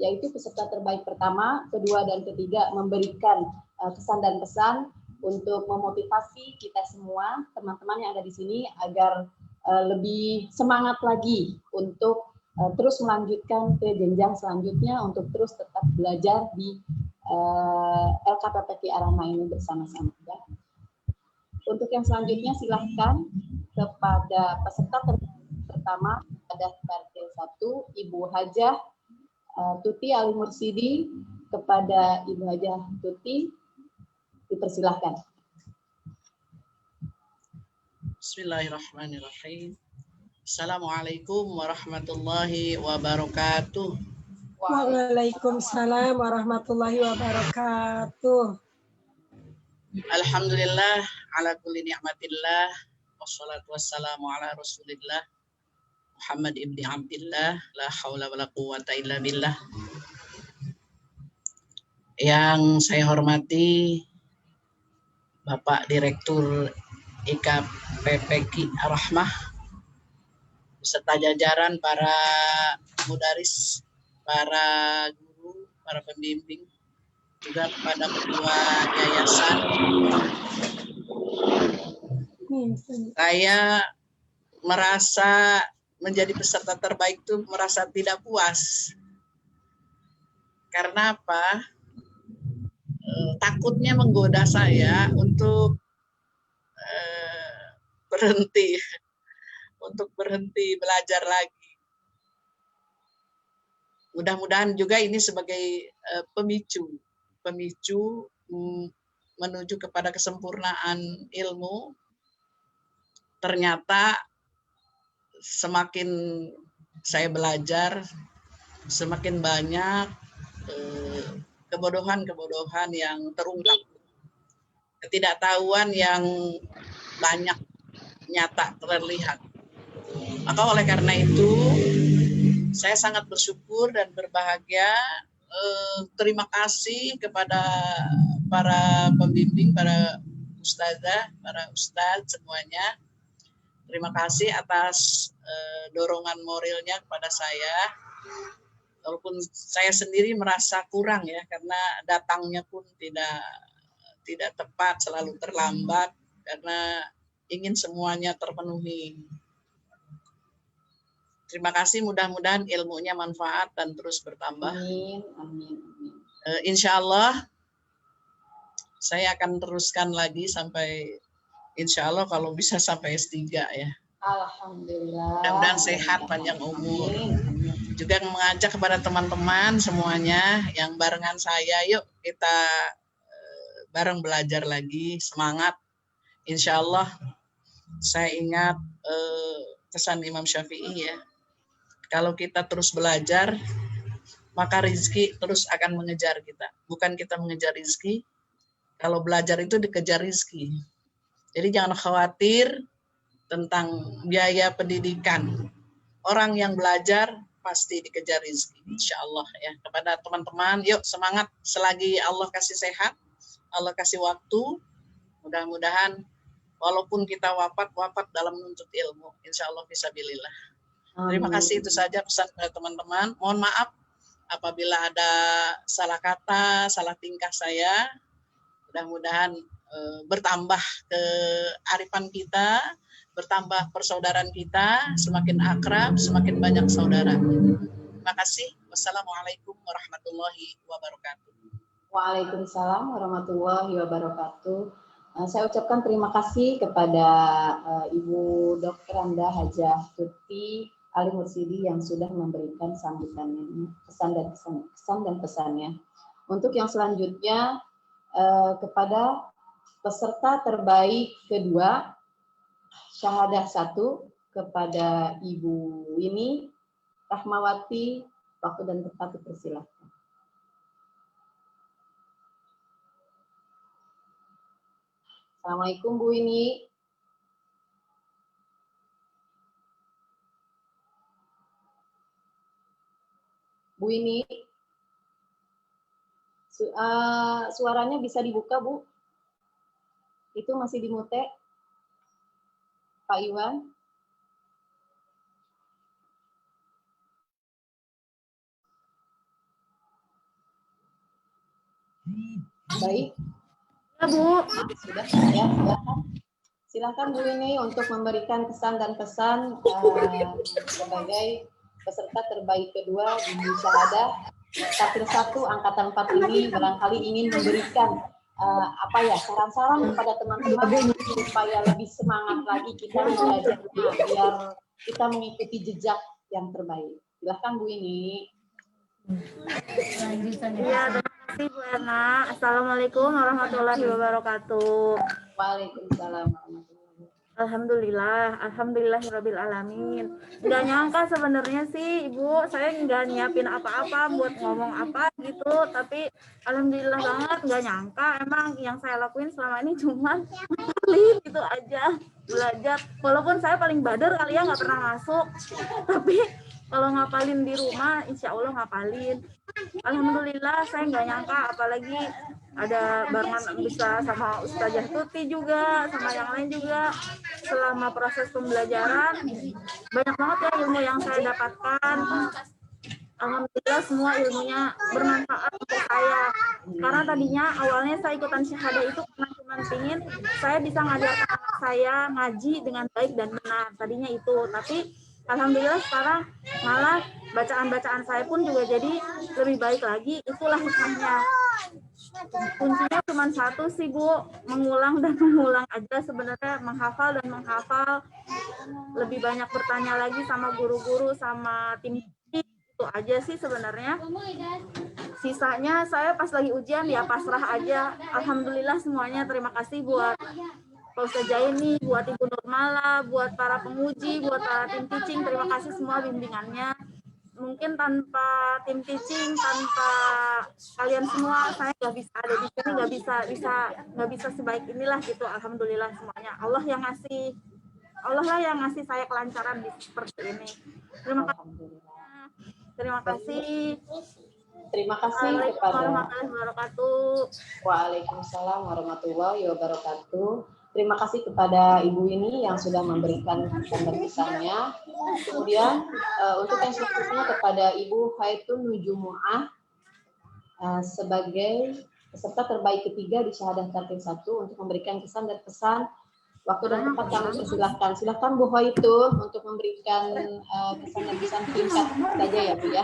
yaitu peserta terbaik pertama, kedua, dan ketiga memberikan kesan dan pesan untuk memotivasi kita semua, teman-teman yang ada di sini, agar lebih semangat lagi untuk terus melanjutkan ke jenjang selanjutnya, untuk terus tetap belajar di LKPPKI Ar-Rahmah ini bersama-sama. Ya. Untuk yang selanjutnya silahkan kepada peserta pertama ada Tartil 1, Ibu Hajah Tuti Al-Mursidi. Kepada Ibu Hajah Tuti dipersilahkan. Bismillahirrahmanirrahim. Assalamualaikum warahmatullahi wabarakatuh. Waalaikumsalam warahmatullahi wabarakatuh. Alhamdulillah ala kulli ni'matillah wassalatu wassalamu ala Rasulillah Muhammad ibni Abdillah la haula wala quwwata illa billah. Yang saya hormati Bapak Direktur IKPPKI Ar-Rahmah beserta jajaran para mudaris, para guru, para pembimbing, juga kepada ketua yayasan. Saya merasa menjadi peserta terbaik itu merasa tidak puas. Karena apa? Takutnya menggoda saya untuk berhenti belajar lagi. Mudah-mudahan juga ini sebagai pemicu menuju kepada kesempurnaan ilmu. Ternyata semakin saya belajar, semakin banyak kebodohan-kebodohan yang terungkap, ketidaktahuan yang banyak nyata terlihat. Maka oleh karena itu saya sangat bersyukur dan berbahagia. Terima kasih kepada para pembimbing, para ustazah, para ustadz semuanya. Terima kasih atas dorongan moralnya kepada saya. Walaupun saya sendiri merasa kurang ya, karena datangnya pun tidak tepat, selalu terlambat, karena ingin semuanya terpenuhi. Terima kasih, mudah-mudahan ilmunya manfaat dan terus bertambah. Amin, amin, amin. Insya Allah saya akan teruskan lagi sampai, insya Allah kalau bisa sampai S3 ya. Alhamdulillah. Mudah-mudahan sehat, panjang umur. Juga mengajak kepada teman-teman semuanya yang barengan saya, yuk kita bareng belajar lagi, semangat. Insya Allah saya ingat pesan Imam Syafi'i ya, Kalau kita terus belajar, maka rezeki terus akan mengejar kita. Bukan kita mengejar rezeki, kalau belajar itu dikejar rezeki. Jadi jangan khawatir tentang biaya pendidikan. Orang yang belajar pasti dikejar rezeki, insya Allah ya. Kepada teman-teman, yuk semangat selagi Allah kasih sehat, Allah kasih waktu. Mudah-mudahan walaupun kita wafat dalam menuntut ilmu, insya Allah fisabilillah. Terima kasih, itu saja pesan kepada teman-teman. Mohon maaf apabila ada salah kata, salah tingkah saya. Mudah-mudahan bertambah kearifan kita, bertambah persaudaraan kita, semakin akrab, semakin banyak saudara. Terima kasih. Wassalamualaikum warahmatullahi wabarakatuh. Waalaikumsalam warahmatullahi wabarakatuh. Saya ucapkan terima kasih kepada Ibu Dr. Anda Hajah Tuti Ali Mursidi yang sudah memberikan sambutannya, kesan dan pesannya. Untuk yang selanjutnya kepada peserta terbaik kedua, syahadah 1 kepada Ibu Winnie Rahmawati, waktu dan tempat dipersilakan. Assalamualaikum Bu Winnie. Bu Winnie, suaranya bisa dibuka Bu? Itu masih dimute, Pak Iwan. Baik. Ya, Bu. Sudah, ya, silakan Bu Winnie untuk memberikan kesan dan pesan sebagai peserta terbaik kedua di Syahadah Kapil 1 Angkatan 4 ini, barangkali ingin memberikan saran-saran kepada teman-teman supaya lebih semangat lagi kita belajarnya, biar kita mengikuti jejak yang terbaik. Silahkan Bu Winnie. Ya, terima kasih Bu Erna. Assalamualaikum warahmatullahi wabarakatuh. Waalaikumsalam warahmatullahi wabarakatuh. Alhamdulillahirabbil alamin. Nggak nyangka sebenarnya sih Ibu, saya nggak nyiapin apa-apa buat ngomong apa gitu, tapi alhamdulillah banget nggak nyangka. Emang yang saya lakuin selama ini cuma ngapalin gitu aja, belajar. Walaupun saya paling bader kali ya, nggak pernah masuk, tapi kalau ngapalin di rumah, insya Allah ngapalin. Alhamdulillah saya nggak nyangka, apalagi ada barengan bisa sama Ustazah Tuti juga, sama yang lain juga. Selama proses pembelajaran, banyak banget ya ilmu yang saya dapatkan. Alhamdulillah semua ilmunya bermanfaat untuk saya. Karena tadinya awalnya saya ikutan syahadah itu karena cuma ingin saya bisa ngajarkan anak saya ngaji dengan baik dan benar. Tadinya itu, tapi alhamdulillah sekarang malah bacaan-bacaan saya pun juga jadi lebih baik lagi. Itulah hikmahnya. Kuncinya cuma satu sih Bu, mengulang dan mengulang aja sebenarnya, menghafal dan menghafal. Lebih banyak bertanya lagi sama guru-guru, sama tim, itu aja sih sebenarnya. Sisanya saya pas lagi ujian ya pasrah aja. Alhamdulillah semuanya. Terima kasih buat Pak Ustaz Jaini, buat Ibu Nurmala, buat para penguji, buat para tim teaching. Terima kasih semua bimbingannya. Mungkin tanpa tim teaching, tanpa kalian semua, saya nggak bisa ada di sini, nggak bisa sebaik inilah gitu. Alhamdulillah semuanya. Allah lah yang ngasih saya kelancaran di seperti ini. Terima kasih. Terima kasih. Terima kasih kepada warahmatullahi wabarakatuh. Waalaikumsalam warahmatullahi wabarakatuh. Terima kasih kepada Ibu ini yang sudah memberikan pesan-pesannya. Kemudian untuk yang selanjutnya kepada Ibu Haitun Nujumuah sebagai peserta terbaik ketiga di Syahadah Kapil 1 untuk memberikan kesan dan pesan. Waktu dan tempat kami persilahkan. Silahkan Bu Haitun untuk memberikan kesan dan pesan singkat saja ya Bu ya.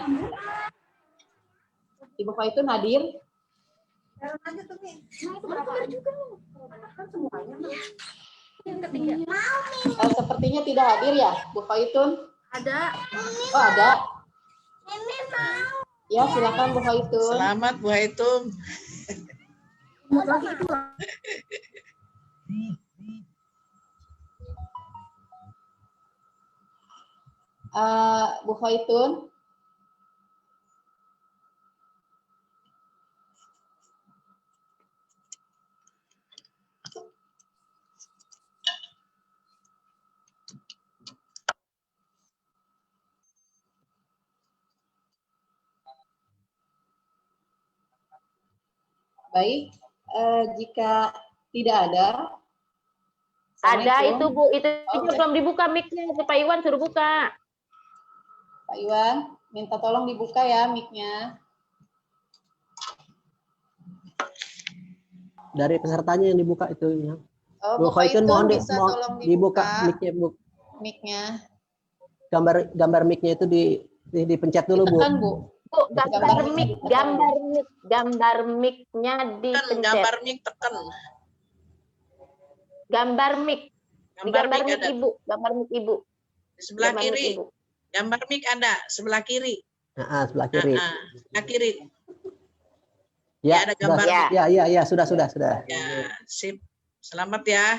Ibu Haitun hadir? Sepertinya tidak hadir ya, Bu Faitun? Ada. Oh ada. Ya silakan Bu Faitun. Selamat Bu Faitun. Bu Khaitun. Baik, jika tidak ada. Ada itu Bu, itu belum dibuka mic-nya. Pak Iwan suruh buka. Pak Iwan, minta tolong dibuka ya mic-nya. Dari pesertanya yang dibuka itu ya. Bu Khaitun mohon tolong dibuka mic-nya, Bu. Mic-nya. Gambar mic-nya itu dipencet dulu, Bu. Ditekan, Bu. Bu, gambar mic-nya dipencet. Gambar mic tekan. Gambar mic. Gambar mic Ibu, gambar mic Ibu. Di sebelah kiri. Gambar mic ada sebelah kiri. Sebelah kiri. Sebelah kiri. Ya, ada gambar. Ya, sudah. Ya, sip. Selamat ya.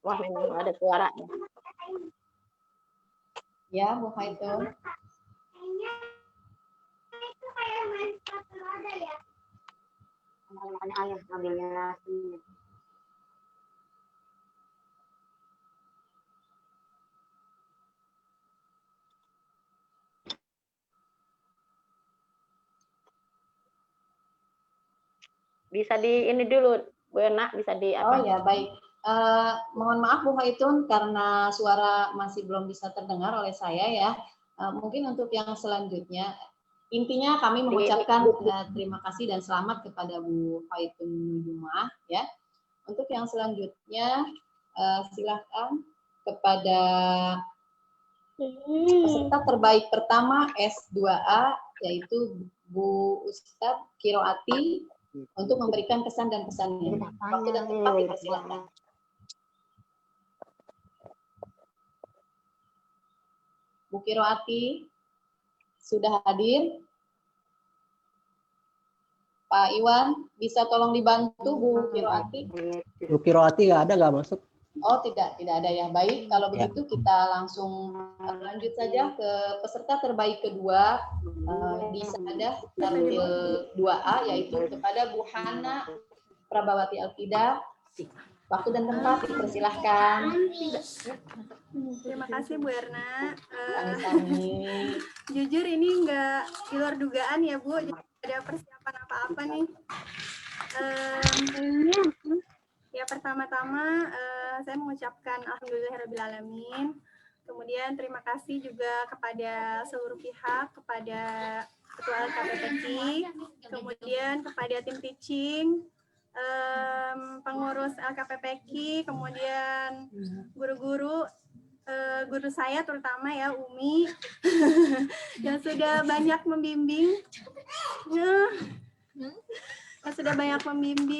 Wah, memang ada suaranya. Ya, Bu Khaitun. Bisa di ini dulu, Bu Ena, bisa di apa? Oh ya, baik. Mohon maaf Bu Khaitun karena suara masih belum bisa terdengar oleh saya ya. Mungkin untuk yang selanjutnya, intinya kami mengucapkan terima kasih dan selamat kepada Bu Khaitun Jumah ya. Untuk yang selanjutnya, silakan kepada peserta terbaik pertama S2A yaitu Bu Ustadz Kiroati untuk memberikan kesan dan pesannya. Waktu dan tempat dipersilakan. Bu Kiroati sudah hadir. Pak Iwan, bisa tolong dibantu Bu Kiroati? Bu Kiroati nggak masuk? Oh, tidak ada ya. Baik, kalau begitu kita langsung lanjut saja ke peserta terbaik kedua di Sahadah Tartil 2A, yaitu kepada Bu Hana Prabawati Alfida. Waktu dan tempat dipersilahkan. Terima kasih Bu Erna. Jujur ini nggak di luar dugaan ya Bu, jadi ada persiapan apa-apa nih. Ya pertama-tama saya mengucapkan alhamdulillahirrahmanirrahim. Kemudian terima kasih juga kepada seluruh pihak, kepada Ketua LKPPK, kemudian kepada tim teaching, pengurus LKPPK, kemudian guru-guru, guru saya terutama ya Umi yang sudah banyak membimbing.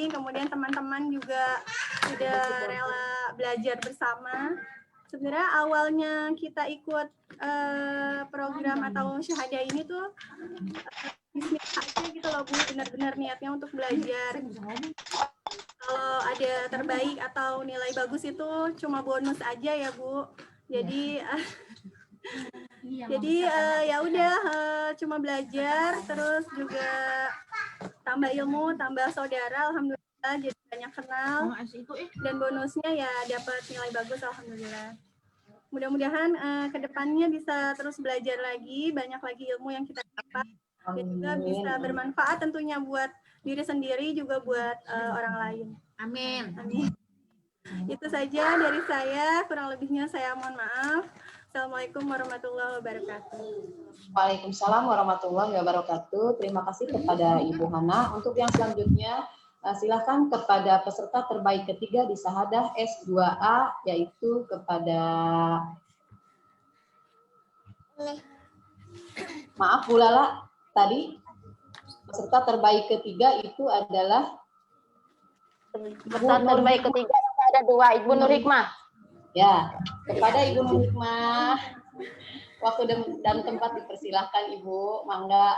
Kemudian teman-teman juga sudah rela belajar bersama. Sebenarnya awalnya kita ikut program atau syahadah ini tuh bisnis aja gitu loh Bu, benar-benar niatnya untuk belajar. Kalau ada terbaik atau nilai bagus itu cuma bonus aja ya Bu. Jadi ya udah cuma belajar, terus juga tambah ilmu, tambah saudara, alhamdulillah jadi banyak kenal, dan bonusnya ya dapat nilai bagus, alhamdulillah. Mudah-mudahan kedepannya bisa terus belajar lagi, banyak lagi ilmu yang kita dapat, dan juga bisa bermanfaat tentunya buat diri sendiri juga buat orang lain. Amin. Amin. Itu saja dari saya, kurang lebihnya saya mohon maaf. Assalamualaikum warahmatullahi wabarakatuh. Waalaikumsalam warahmatullahi wabarakatuh. Terima kasih kepada Ibu Hana. Untuk yang selanjutnya, silakan kepada peserta terbaik ketiga di Sahadah S2A, yaitu kepada maaf Bu Lala, tadi peserta terbaik ketiga itu adalah peserta terbaik ketiga yang ada dua, Ibu Nur Hikmah. Ya, kepada Ibu Nur Hikmah, waktu dan tempat dipersilahkan Ibu, mangga.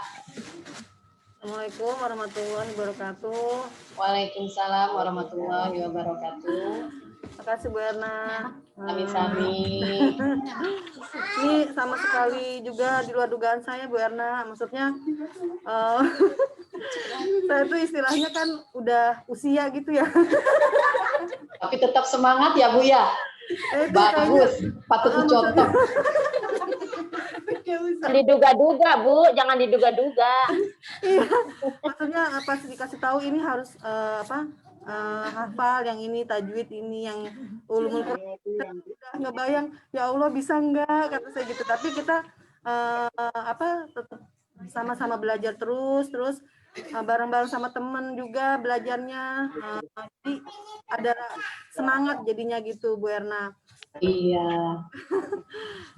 Assalamualaikum warahmatullahi wabarakatuh. Waalaikumsalam warahmatullahi wabarakatuh. Terima kasih Bu Erna. Sami-sami. Ini sama sekali juga di luar dugaan saya Bu Erna. Maksudnya saya tuh istilahnya kan udah usia gitu ya. Tapi tetap semangat ya Bu ya. Bagus, patut dicontoh. Diduga-duga Bu, jangan diduga-duga. Iya, maksudnya pas dikasih tahu ini harus hafal yang ini, tajwid ini, yang ulumul Quran, nggak bayang, ya Allah bisa nggak kata saya gitu. Tapi kita tetap sama-sama belajar terus bareng-bareng sama temen juga belajarnya. Jadi ada semangat jadinya gitu Bu Erna. Iya.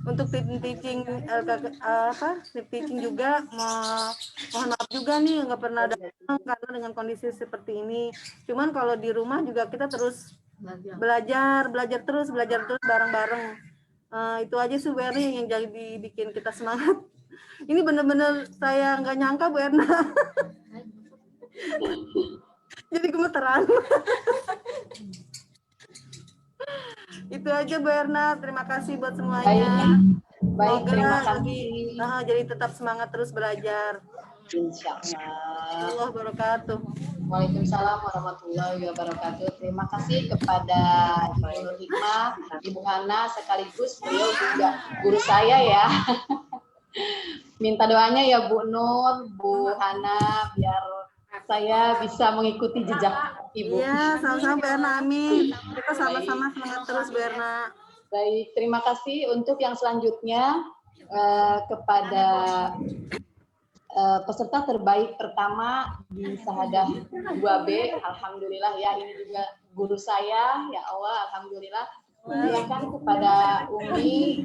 Untuk teaching juga mohon maaf juga nih nggak pernah datang karena dengan kondisi seperti ini. Cuman kalau di rumah juga kita terus belajar terus bareng-bareng. Itu aja sih Bu Erna yang jadi bikin kita semangat. Ini bener-bener saya nggak nyangka Bu Erna. Jadi gemeteran. Itu aja Bu Erna, terima kasih buat semuanya. Baik, terima kasih. Jadi tetap semangat terus belajar. Insyaallah. Allah wabarakatuh. Waalaikumsalam warahmatullahi wabarakatuh. Terima kasih kepada Ibu Nur Hikmah, Ibu Hana, sekaligus beliau juga guru saya ya. Minta doanya ya Bu Nur, Bu Hana, biar saya bisa mengikuti jejak Ibu. Iya, sama-sama Bu Erna, amin. Kita sama-sama semangat terus Bu Erna. Baik, terima kasih untuk yang selanjutnya kepada peserta terbaik pertama di Sahadah 2B. Alhamdulillah ya, ini juga guru saya, ya Allah, alhamdulillah. Silakan kepada Umi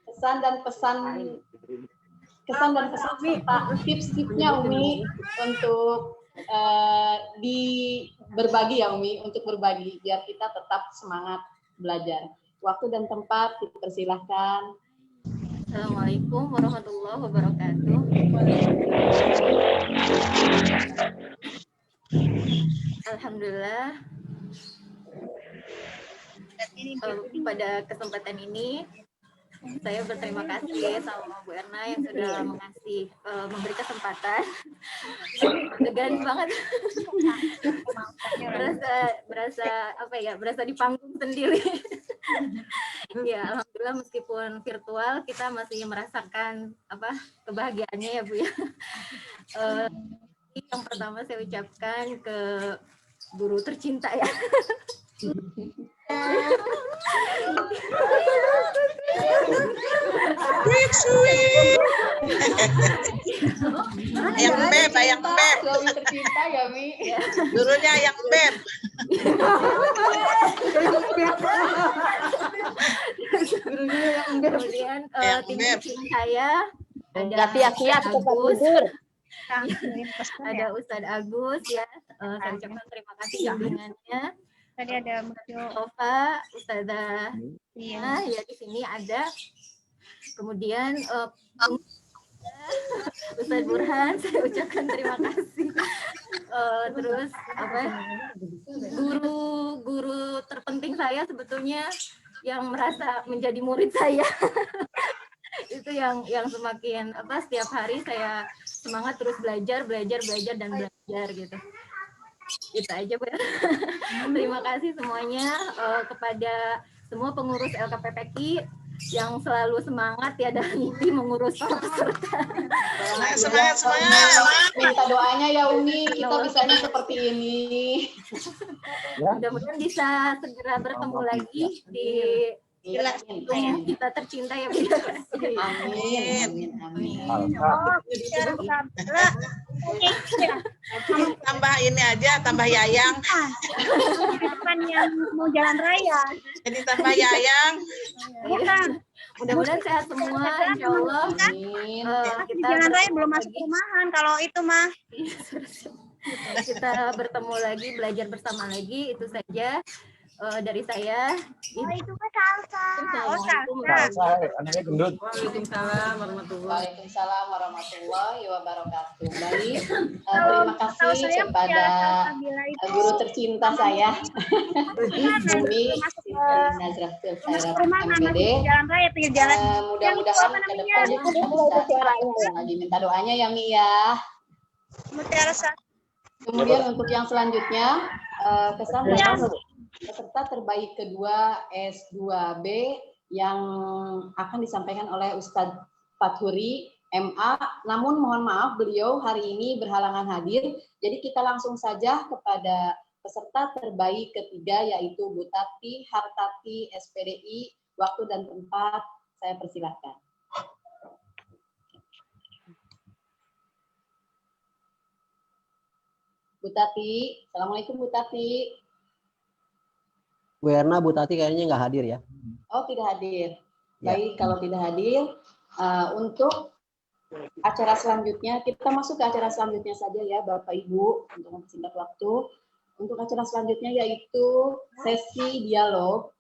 kesan dan pesan serta tips-tipsnya Umi untuk berbagi ya Umi, untuk berbagi biar kita tetap semangat belajar. Waktu dan tempat dipersilahkan. Assalamualaikum warahmatullahi wabarakatuh. Alhamdulillah. Pada kesempatan ini saya berterima kasih sama Bu Erna yang sudah memberi kesempatan. Degan banget. berasa di panggung sendiri. Ya, alhamdulillah meskipun virtual kita masih merasakan kebahagiaannya ya Bu ya. Yang pertama saya ucapkan ke guru tercinta ya. Sweet. Ayang beb. Lebih tercinta ya Mi. Gurunya ayang beb. Kemudian tim saya ada Kiat Agus, ada Ustadz Agus ya. Saya ucapkan terima kasih bimbingannya. Tadi ada Mustafa, Ustazah ya di sini ada. Kemudian Ustadz Burhan, saya ucapkan terima kasih. Terus guru terpenting saya sebetulnya yang merasa menjadi murid saya. Itu yang semakin setiap hari saya semangat terus belajar dan belajar gitu. Itu aja Bu. Terima kasih semuanya kepada semua pengurus LKPPKI yang selalu semangat tiada henti mengurus para peserta. Semangat. Minta doanya ya Umi, kita bisanya seperti ini. Mudah-mudahan bisa segera bertemu lagi di kita tercinta ya Bu. Amin. Tambah ini aja, tambah Yayang. Depan yang mau jalan raya. Jadi tambah Yayang. Mudah-mudahan sehat semua, insya Allah. Kita jalan raya belum masuk rumahan. Kalau itu mah kita bertemu lagi, belajar bersama lagi, itu saja. dari saya. Anaknya gendut. Waalaikumsalam warahmatullahi wabarakatuh. Baik, terima kasih kepada guru tercinta saya, Bumi Nazrah MPD. Mudah-mudahan ke depannya bisa diminta doanya ya Mi ya. Kemudian untuk yang selanjutnya, peserta terbaik kedua S2B yang akan disampaikan oleh Ustadz Fathuri MA. Namun mohon maaf beliau hari ini berhalangan hadir. Jadi kita langsung saja kepada peserta terbaik ketiga yaitu Bu Tati Hartati SPDI. Waktu dan tempat saya persilahkan. Bu Tati, Assalamualaikum Bu Tati. Bu Erna, Bu Tati kayaknya nggak hadir ya? Oh, tidak hadir. Baik, kalau tidak hadir, untuk acara selanjutnya, kita masuk ke acara selanjutnya saja ya Bapak Ibu, untuk mempersingkat waktu. Untuk acara selanjutnya yaitu sesi dialog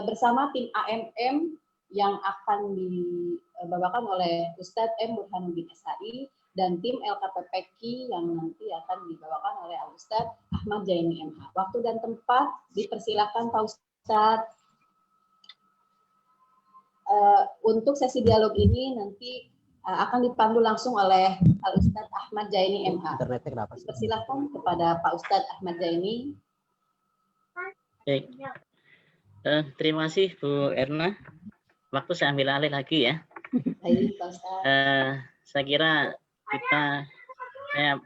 bersama tim AMM yang akan dibawakan oleh Ustadz M. Burhanuddin SHI dan tim LKPPQ yang nanti akan dibawakan oleh Ustadz Ahmad Jaini MH. Waktu dan tempat dipersilakan Pak Ustadz. Untuk sesi dialog ini nanti akan dipandu langsung oleh Ustadz Ahmad Jaini MH. Dipersilakan kepada Pak Ustadz Ahmad Jaini. Baik. Terima kasih Bu Erna. Waktu saya ambil alih lagi ya. Baik, Pak Ustadz. Saya kira saya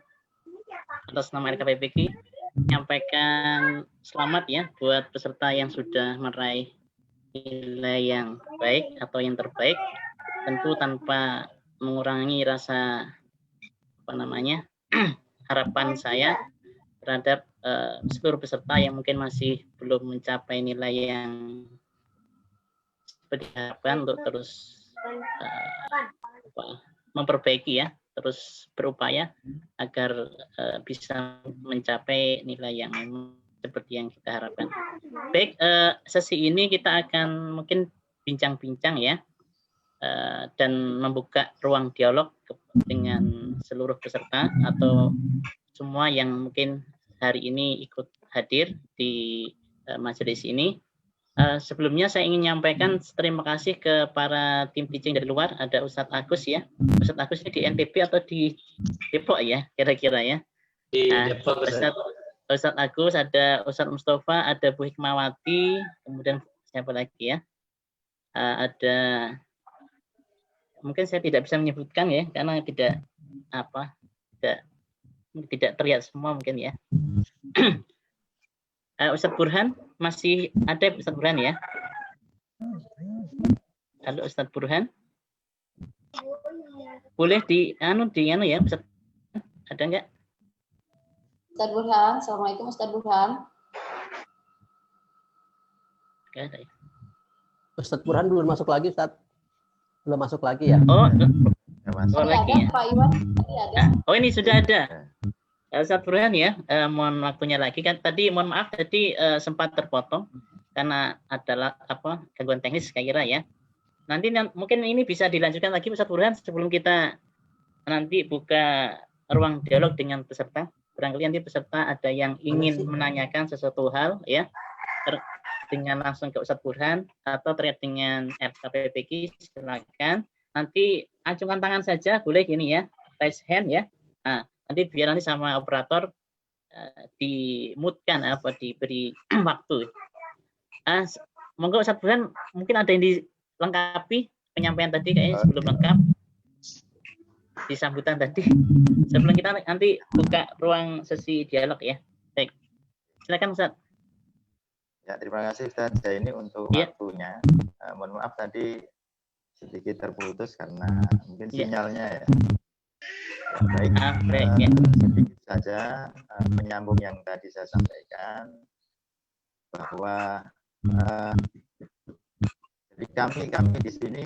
atas nama LKPPQ menyampaikan selamat ya buat peserta yang sudah meraih nilai yang baik atau yang terbaik, tentu tanpa mengurangi rasa harapan saya terhadap seluruh peserta yang mungkin masih belum mencapai nilai yang seperti harapan untuk terus memperbaiki ya, terus berupaya agar bisa mencapai nilai yang seperti yang kita harapkan. Baik, sesi ini kita akan mungkin bincang-bincang ya, dan membuka ruang dialog dengan seluruh peserta atau semua yang mungkin hari ini ikut hadir di majelis ini. Sebelumnya saya ingin menyampaikan terima kasih ke para tim teaching dari luar. Ada Ustadz Agus ya. Ustadz Agus ini di NTB atau di Depok ya, kira-kira ya. Di Depok. Ustadz Agus, ada Ustadz Mustafa, ada Bu Hikmawati, kemudian siapa lagi ya? Ada, mungkin saya tidak bisa menyebutkan ya, karena tidak terlihat semua mungkin ya. Ustadz Burhan, masih ada Ustadz Burhan ya? Halo Ustadz Burhan. Boleh di ya Ustadz, ada enggak? Ustadz Burhan, Assalamualaikum Ustadz Burhan. Enggak ada ya. Ustadz Burhan belum masuk lagi, Ustadz. Belum masuk lagi ya? Oh lagi ya? Pak Iwan, ada. Oh ini sudah ada. Ustadz Burhan ya, mohon waktunya lagi kan tadi, mohon maaf tadi sempat terpotong karena adalah gangguan teknis saya kira ya. Nanti mungkin ini bisa dilanjutkan lagi Ustadz Burhan sebelum kita nanti buka ruang dialog dengan peserta. Barangkali nanti peserta ada yang ingin menanyakan sesuatu hal ya dengan langsung ke Ustadz Burhan atau terkait dengan LKPPQ, silakan. Nanti acungkan tangan saja boleh gini ya, raise hand ya. Nah, nanti biar nanti sama operator dimutkan diberi waktu. Monggo Ustadz Burhan, mungkin ada yang dilengkapi penyampaian tadi kayaknya sebelum lengkap di sambutan tadi. Sebelum kita nanti buka ruang sesi dialog ya. Baik, silakan Ustadz. Ya, terima kasih Ustadz ini untuk waktunya. Mohon maaf tadi sedikit terputus karena mungkin sinyalnya ya. Baik, sedikit saja menyambung yang tadi saya sampaikan bahwa jadi kami di sini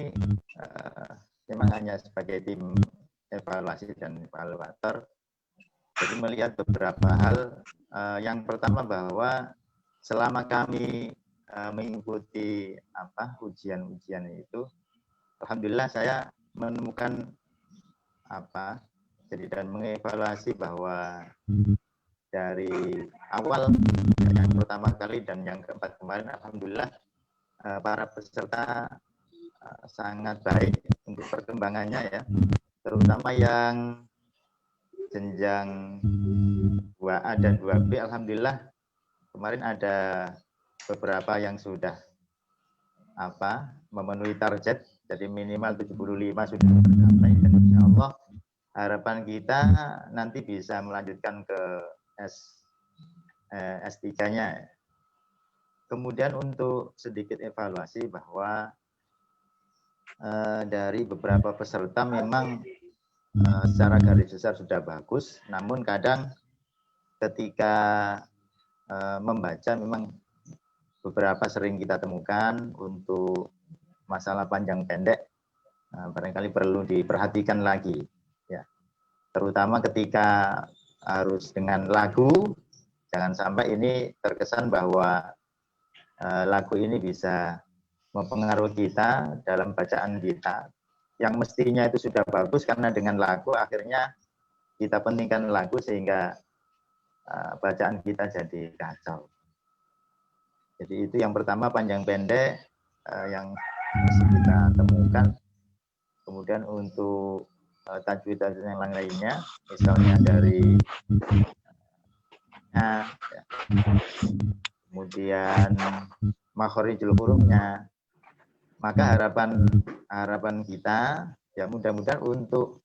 memang hanya sebagai tim evaluasi dan evaluator. Jadi melihat beberapa hal. Yang pertama bahwa selama kami mengikuti ujian-ujian itu, alhamdulillah saya menemukan jadi dan mengevaluasi bahwa dari awal yang pertama kali dan yang keempat kemarin, alhamdulillah para peserta sangat baik untuk perkembangannya ya, terutama yang jenjang 2A dan 2B, alhamdulillah kemarin ada beberapa yang sudah memenuhi target, jadi minimal 75 sudah tercapai, dan insya Allah harapan kita nanti bisa melanjutkan ke S3-nya. Kemudian untuk sedikit evaluasi bahwa dari beberapa peserta memang secara garis besar sudah bagus, namun kadang ketika membaca memang beberapa sering kita temukan untuk masalah panjang pendek, barangkali perlu diperhatikan lagi ya, terutama ketika harus dengan lagu, jangan sampai ini terkesan bahwa lagu ini bisa mempengaruhi kita dalam bacaan kita, yang mestinya itu sudah bagus karena dengan lagu akhirnya kita pentingkan lagu sehingga bacaan kita jadi kacau. Jadi itu yang pertama, panjang pendek yang mesti kita temukan. Kemudian untuk tajwid-tajwid yang lainnya, misalnya dari kemudian makhorijul hurufnya, maka harapan kita ya mudah-mudahan untuk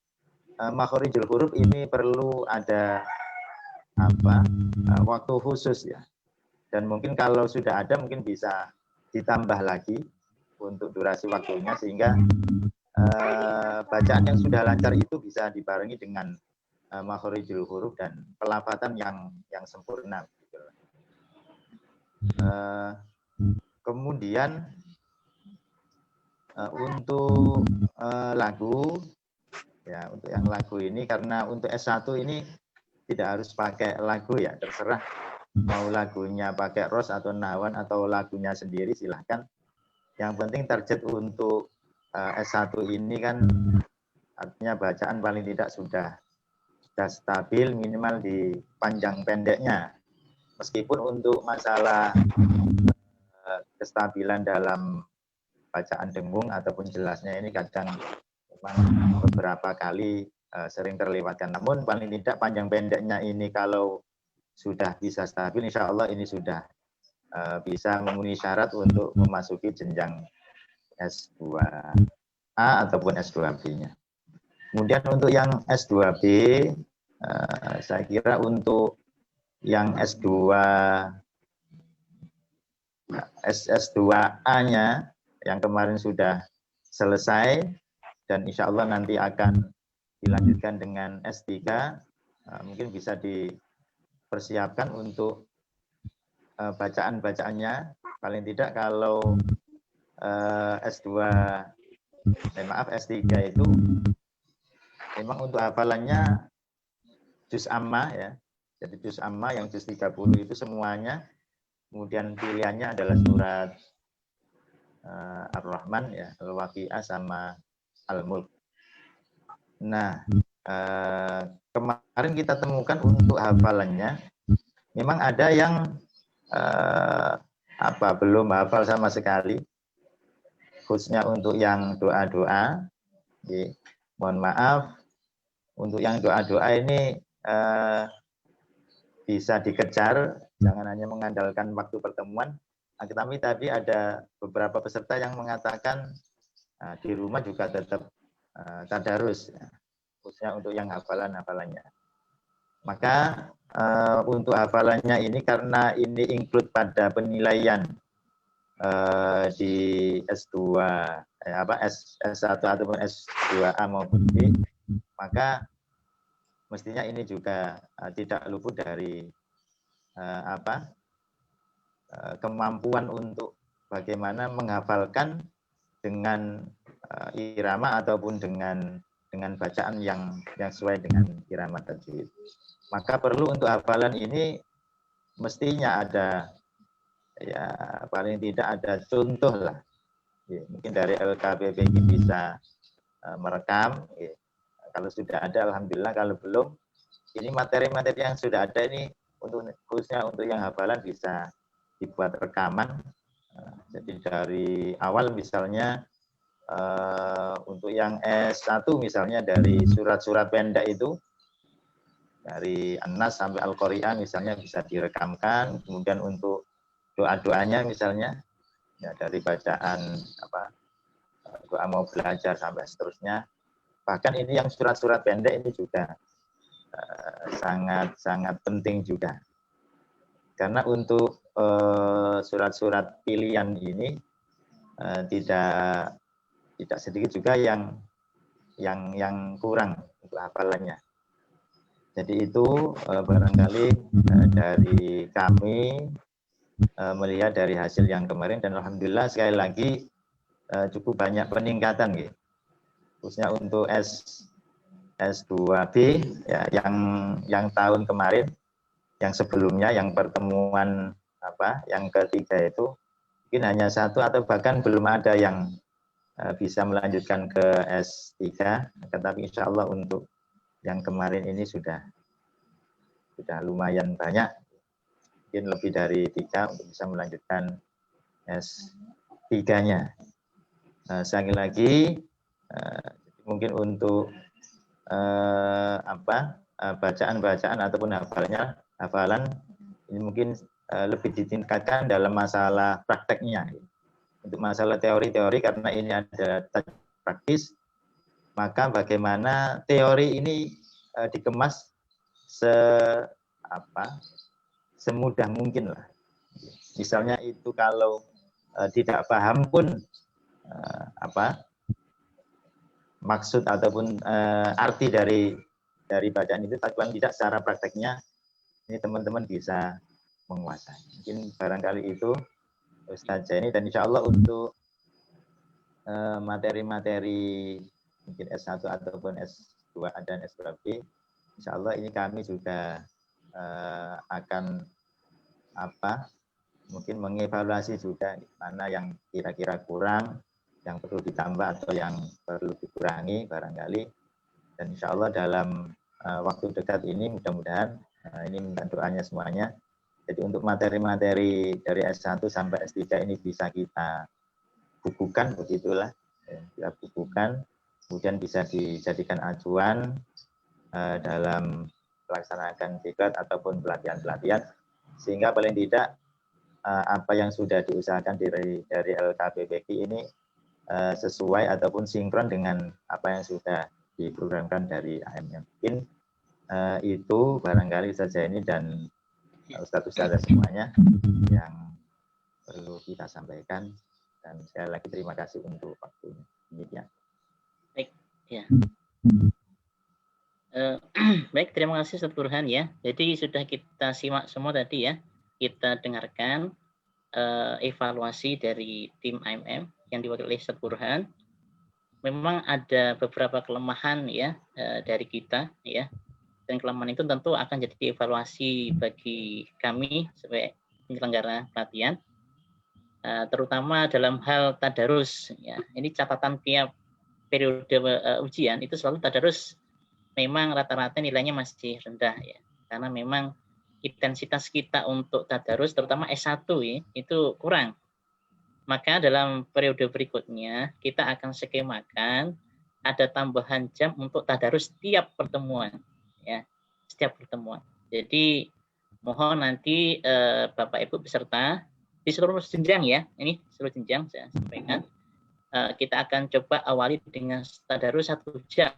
makhorijul huruf ini perlu ada waktu khusus ya, dan mungkin kalau sudah ada mungkin bisa ditambah lagi untuk durasi waktunya, sehingga bacaan yang sudah lancar itu bisa dibarengi dengan makhorijul huruf dan pelafatan yang sempurna. Kemudian untuk lagu ya, untuk yang lagu ini, karena untuk S1 ini tidak harus pakai lagu ya, terserah mau lagunya pakai ros atau nawan atau lagunya sendiri silahkan. Yang penting target untuk S1 ini kan artinya bacaan paling tidak sudah stabil minimal di panjang pendeknya. Meskipun untuk masalah kestabilan dalam bacaan dengung ataupun jelasnya ini kadang memang beberapa kali sering terlewatkan. Namun paling tidak panjang pendeknya ini kalau sudah bisa stabil, insya Allah ini sudah bisa memenuhi syarat untuk memasuki jenjang S2A ataupun S2B-nya. Kemudian untuk yang S2B, saya kira untuk yang S2A-nya yang kemarin sudah selesai dan insya Allah nanti akan dilanjutkan dengan S3, mungkin bisa dipersiapkan untuk bacaan-bacaannya. Paling tidak kalau S3 itu memang untuk hafalannya juz amma ya. Jadi juz amma yang juz 30 itu semuanya. Kemudian pilihannya adalah surat Ar-Rahman ya, Al-Waqi'ah sama Al-Mulk. Nah, kemarin kita temukan untuk hafalannya memang ada yang belum hafal sama sekali, khususnya untuk yang doa-doa. Mohon maaf, untuk yang doa-doa ini bisa dikejar, jangan hanya mengandalkan waktu pertemuan. Tapi tadi ada beberapa peserta yang mengatakan di rumah juga tetap tadarus, khususnya untuk yang hafalannya. Maka untuk hafalannya ini karena ini include pada penilaian di S2 S1 ataupun S2A maupun B, maka mestinya ini juga tidak luput dari kemampuan untuk bagaimana menghafalkan dengan irama ataupun dengan bacaan yang sesuai dengan irama tajwid. Maka perlu untuk hafalan ini mestinya ada ya paling tidak ada contoh lah. Ya, mungkin dari LKPPG bisa merekam. Ya. Kalau sudah ada, alhamdulillah. Kalau belum, ini materi-materi yang sudah ada ini khususnya untuk yang hafalan bisa dibuat rekaman. Jadi dari awal misalnya untuk yang S1 misalnya dari surat-surat pendek itu dari An-Nas sampai Al-Qari'ah misalnya bisa direkamkan, kemudian untuk doa-doanya misalnya ya dari bacaan doa mau belajar sampai seterusnya. Bahkan ini yang surat-surat pendek ini juga sangat penting juga. Karena untuk surat-surat pilihan ini tidak sedikit juga yang kurang untuk hafalannya. Jadi itu barangkali dari kami melihat dari hasil yang kemarin, dan alhamdulillah sekali lagi cukup banyak peningkatan gitu. Khususnya untuk S2B ya, yang tahun kemarin, yang sebelumnya, yang pertemuan yang ketiga itu mungkin hanya satu atau bahkan belum ada yang bisa melanjutkan ke S3, tetapi insya Allah untuk yang kemarin ini sudah lumayan banyak, mungkin lebih dari 3 untuk bisa melanjutkan S3-nya. Sekali lagi mungkin untuk bacaan-bacaan ataupun hafalan ini mungkin lebih ditingkatkan dalam masalah prakteknya. Untuk masalah teori-teori, karena ini ada praktis, maka bagaimana teori ini dikemas semudah mungkin lah. Misalnya itu kalau tidak paham pun maksud ataupun arti dari bacaan itu, tapi tidak secara prakteknya ini teman-teman bisa menguasai. Mungkin barangkali itu Ustaz Zaini, dan insya Allah untuk materi-materi mungkin S1 ataupun S2 dan S2B, insya Allah ini kami juga akan mungkin mengevaluasi juga mana yang kira-kira kurang, yang perlu ditambah atau yang perlu dikurangi barangkali, dan insya Allah dalam waktu dekat ini mudah-mudahan ini minta doanya semuanya. Jadi untuk materi-materi dari S1 sampai S3 ini bisa kita bukukan, begitulah, kita bukukan, kemudian bisa dijadikan acuan dalam melaksanakan diklat ataupun pelatihan-pelatihan, sehingga paling tidak apa yang sudah diusahakan dari LKPPG ini sesuai ataupun sinkron dengan apa yang sudah diprogramkan dari AMM. Mungkin itu barangkali saja ini dan Ustadz semuanya yang perlu kita sampaikan, dan sekali lagi terima kasih untuk waktunya. Demikian. Baik, ya. Baik, terima kasih Ustadz Burhan ya. Jadi sudah kita simak semua tadi ya. Kita dengarkan evaluasi dari tim AMM yang diwakili Ustadz Burhan. Memang ada beberapa kelemahan ya dari kita ya. Dan kelemahan itu tentu akan jadi evaluasi bagi kami sebagai penyelenggara pelatihan, terutama dalam hal tadarus. Ya. Ini catatan tiap periode ujian itu selalu tadarus memang rata-rata nilainya masih rendah ya, karena memang intensitas kita untuk tadarus terutama S1 ya, itu kurang. Maka dalam periode berikutnya kita akan skemakan ada tambahan jam untuk tadarus tiap pertemuan. Ya, setiap pertemuan. Jadi mohon nanti Bapak Ibu peserta di seluruh jenjang ya, ini seluruh jenjang saya sampaikan, kita akan coba awali dengan tadarus 1 jam.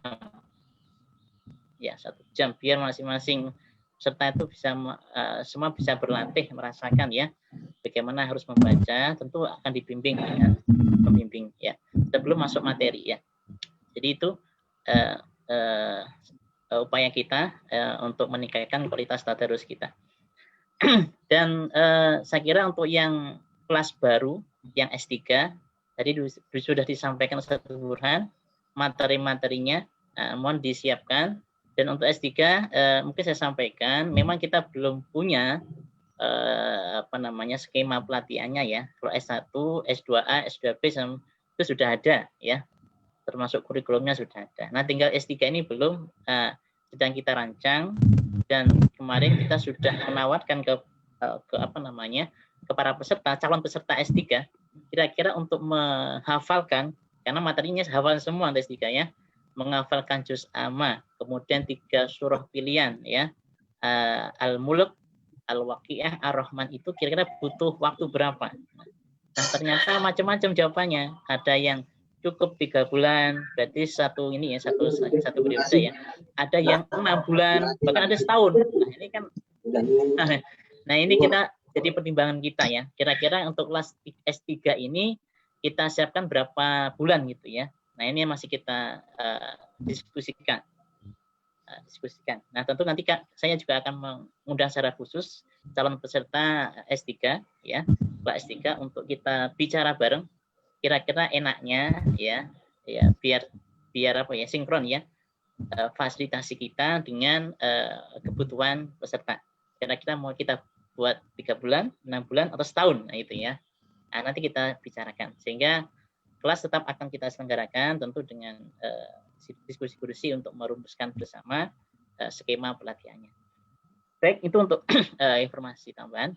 Ya, 1 jam biar masing-masing peserta itu bisa semua bisa berlatih merasakan ya bagaimana harus membaca, tentu akan dibimbing dengan pembimbing ya sebelum masuk materi ya. Jadi itu upaya kita untuk meningkatkan kualitas tadarus kita. Dan saya kira untuk yang kelas baru, yang S3, tadi sudah disampaikan Ustadz Burhan, materi-materinya mohon disiapkan. Dan untuk S3 mungkin saya sampaikan, memang kita belum punya skema pelatihannya ya. Kalau S1, S2A, S2B itu sudah ada ya. Termasuk kurikulumnya sudah ada. Nah, tinggal S3 ini belum sedang kita rancang, dan kemarin kita sudah menawarkan ke para peserta, calon peserta S3 kira-kira untuk menghafalkan, karena materinya hafal semua S3 ya, menghafalkan juz amma, kemudian 3 surah pilihan ya, Al-Mulk, Al-Waqiah, Ar-Rahman, itu kira-kira butuh waktu berapa? Nah, ternyata macam-macam jawabannya. Ada yang cukup 3 bulan, berarti satu periode ya. Ada yang 6 bulan, bahkan ada setahun. Nah, ini kita jadi pertimbangan kita ya. Kira-kira untuk kelas S3 ini kita siapkan berapa bulan gitu ya. Nah, ini masih kita diskusikan. Nah, tentu nanti saya juga akan mengundang secara khusus calon peserta S3 ya, kelas S3 untuk kita bicara bareng. Kira-kira enaknya ya biar sinkron ya, fasilitasi kita dengan kebutuhan peserta. Kira-kira mau kita buat 3 bulan, 6 bulan, atau setahun, nah itu ya. Nah, nanti kita bicarakan sehingga kelas tetap akan kita selenggarakan tentu dengan diskusi-diskusi untuk merumuskan bersama skema pelatihannya. Baik, itu untuk informasi tambahan.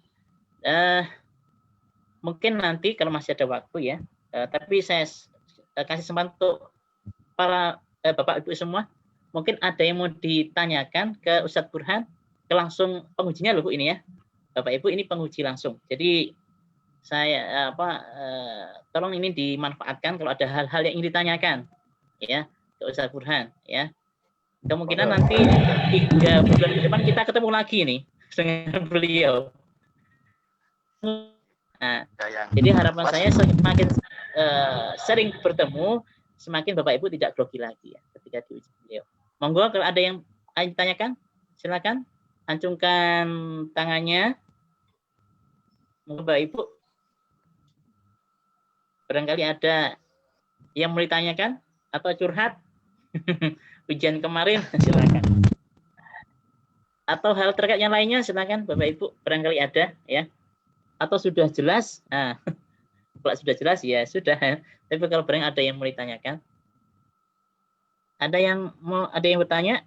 Mungkin nanti kalau masih ada waktu ya, tapi saya kasih kesempatan untuk para Bapak Ibu semua, mungkin ada yang mau ditanyakan ke Ustadz Burhan, ke langsung pengujinya loh ini ya. Bapak Ibu ini penguji langsung. Jadi saya tolong ini dimanfaatkan kalau ada hal-hal yang ingin ditanyakan ya ke Ustadz Burhan ya. Kemungkinan nanti 3 bulan ke depan kita ketemu lagi nih dengan beliau. Nah, jadi harapan saya semakin sering bertemu, semakin Bapak Ibu tidak grogi lagi ya ketika diuji beliau. Monggo kalau ada yang ditanyakan, silakan acungkan tangannya. Monggo Bapak Ibu. Barangkali ada yang mau ditanyakan atau curhat ujian kemarin, silakan. Atau hal terkait yang lainnya, silakan Bapak Ibu. Barangkali ada ya. Atau sudah jelas? Nah, kalau sudah jelas ya sudah. Tapi kalau barang ada yang mau ditanyakan, ada yang bertanya?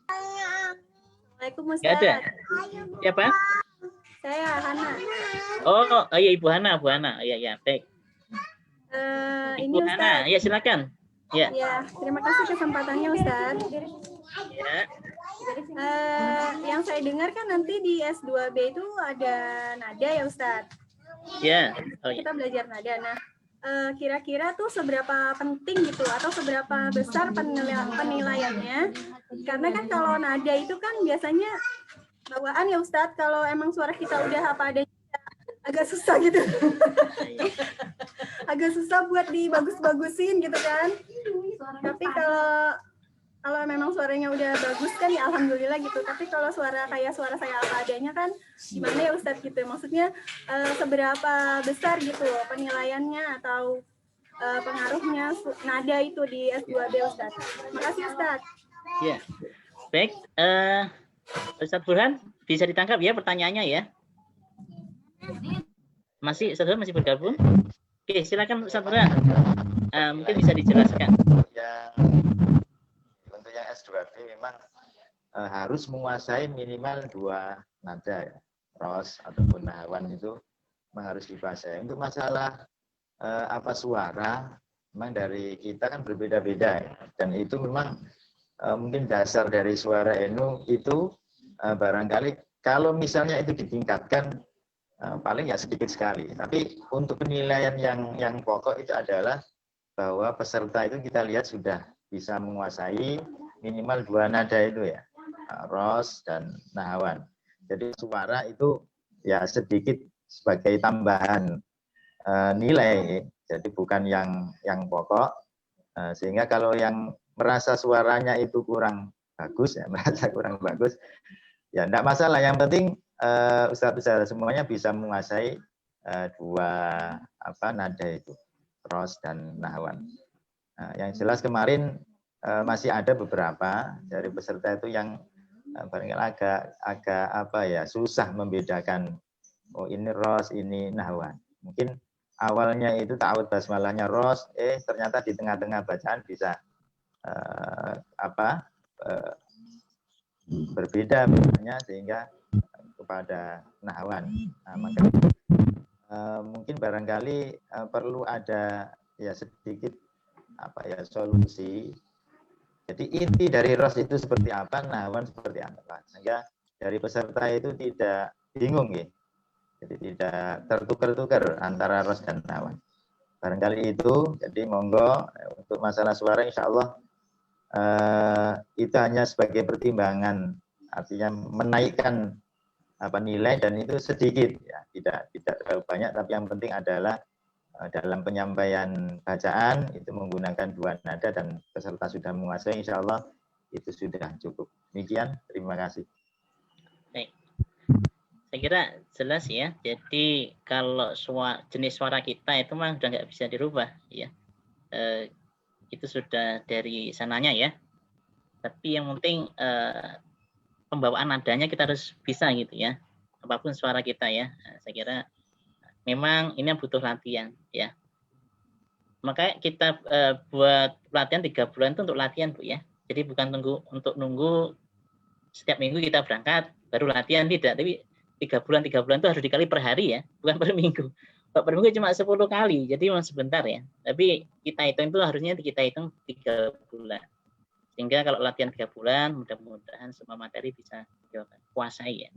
Assalamualaikum Ustaz. Nggak ada. Siapa? Saya Hana. Oh iya, Ibu Hana, Iya, baik. Ibu Ini Hana, ya silakan. Ya. Ya, terima kasih kesempatannya Ustaz. Ya. Yang saya dengar kan nanti di S2B itu ada nada ya Ustaz. Ya. Oh, ya. Kita belajar nada. Nah, kira-kira tuh seberapa penting gitu atau seberapa besar penilaiannya? Karena kan kalau nada itu kan biasanya bawaan ya Ustaz. Kalau emang suara kita udah apa adanya agak susah gitu. Agak susah buat dibagus-bagusin gitu kan. Tapi kalau memang suaranya udah bagus kan ya alhamdulillah gitu. Tapi kalau suara saya apa adanya kan gimana ya Ustadz gitu. Maksudnya seberapa besar gitu penilaiannya atau pengaruhnya nada itu di S2B Ustadz. Makasih Ustadz. Ya. Baik, Ustadz Burhan bisa ditangkap ya pertanyaannya ya. Ustadz Burhan masih bergabung? Oke, silakan Ustadz Burhan. Mungkin bisa dijelaskan. Untuk yang S2B memang harus menguasai minimal 2 nada ya. Ros ataupun nahawan itu memang harus dikuasai. Untuk masalah suara, memang dari kita kan berbeda-beda ya. Dan itu memang mungkin dasar dari suara NU itu barangkali kalau misalnya itu ditingkatkan paling ya sedikit sekali. Tapi untuk penilaian yang pokok itu adalah bahwa peserta itu kita lihat sudah bisa menguasai minimal 2 nada itu ya, ros dan nahawan. Jadi suara itu ya sedikit sebagai tambahan nilai, jadi bukan yang pokok. Sehingga kalau yang merasa suaranya itu kurang bagus ya, merasa kurang bagus, ya enggak masalah. Yang penting Ustadz semuanya bisa menguasai 2 nada itu, ros dan nahawan. Yang jelas kemarin masih ada beberapa dari peserta itu yang barangkali agak susah membedakan oh ini ros, ini nahwan. Mungkin awalnya itu ta'awud basmalahnya ros, ternyata di tengah-tengah bacaan bisa berbeda bacanya sehingga kepada nahwan. Nah, maka mungkin barangkali perlu ada ya sedikit solusi. Jadi inti dari ros itu seperti apa, nahwan seperti apa, sehingga dari peserta itu tidak bingung ya. Jadi tidak tertukar-tukar antara ros dan nahwan. Barangkali itu, jadi monggo untuk masalah suara insya Allah itu hanya sebagai pertimbangan, artinya menaikkan nilai dan itu sedikit ya, tidak terlalu banyak, tapi yang penting adalah dalam penyampaian bacaan itu menggunakan 2 nada dan peserta sudah menguasai, insya Allah itu sudah cukup. Demikian, terima kasih. Baik. Saya kira jelas ya. Jadi kalau jenis suara kita itu memang sudah nggak bisa dirubah ya. Itu sudah dari sananya ya. Tapi yang penting pembawaan nadanya kita harus bisa gitu ya. Apapun suara kita ya. Saya kira memang ini butuh latihan ya. Makanya kita buat pelatihan 3 bulan itu untuk latihan Bu ya. Jadi bukan nunggu setiap minggu kita berangkat baru latihan, tidak. Tapi 3 bulan itu harus dikali per hari ya, bukan per minggu. Per minggu cuma 10 kali, jadi memang sebentar ya. Tapi kita hitung itu harusnya kita hitung 3 bulan. Sehingga kalau latihan 3 bulan, mudah-mudahan semua materi bisa kuasai ya.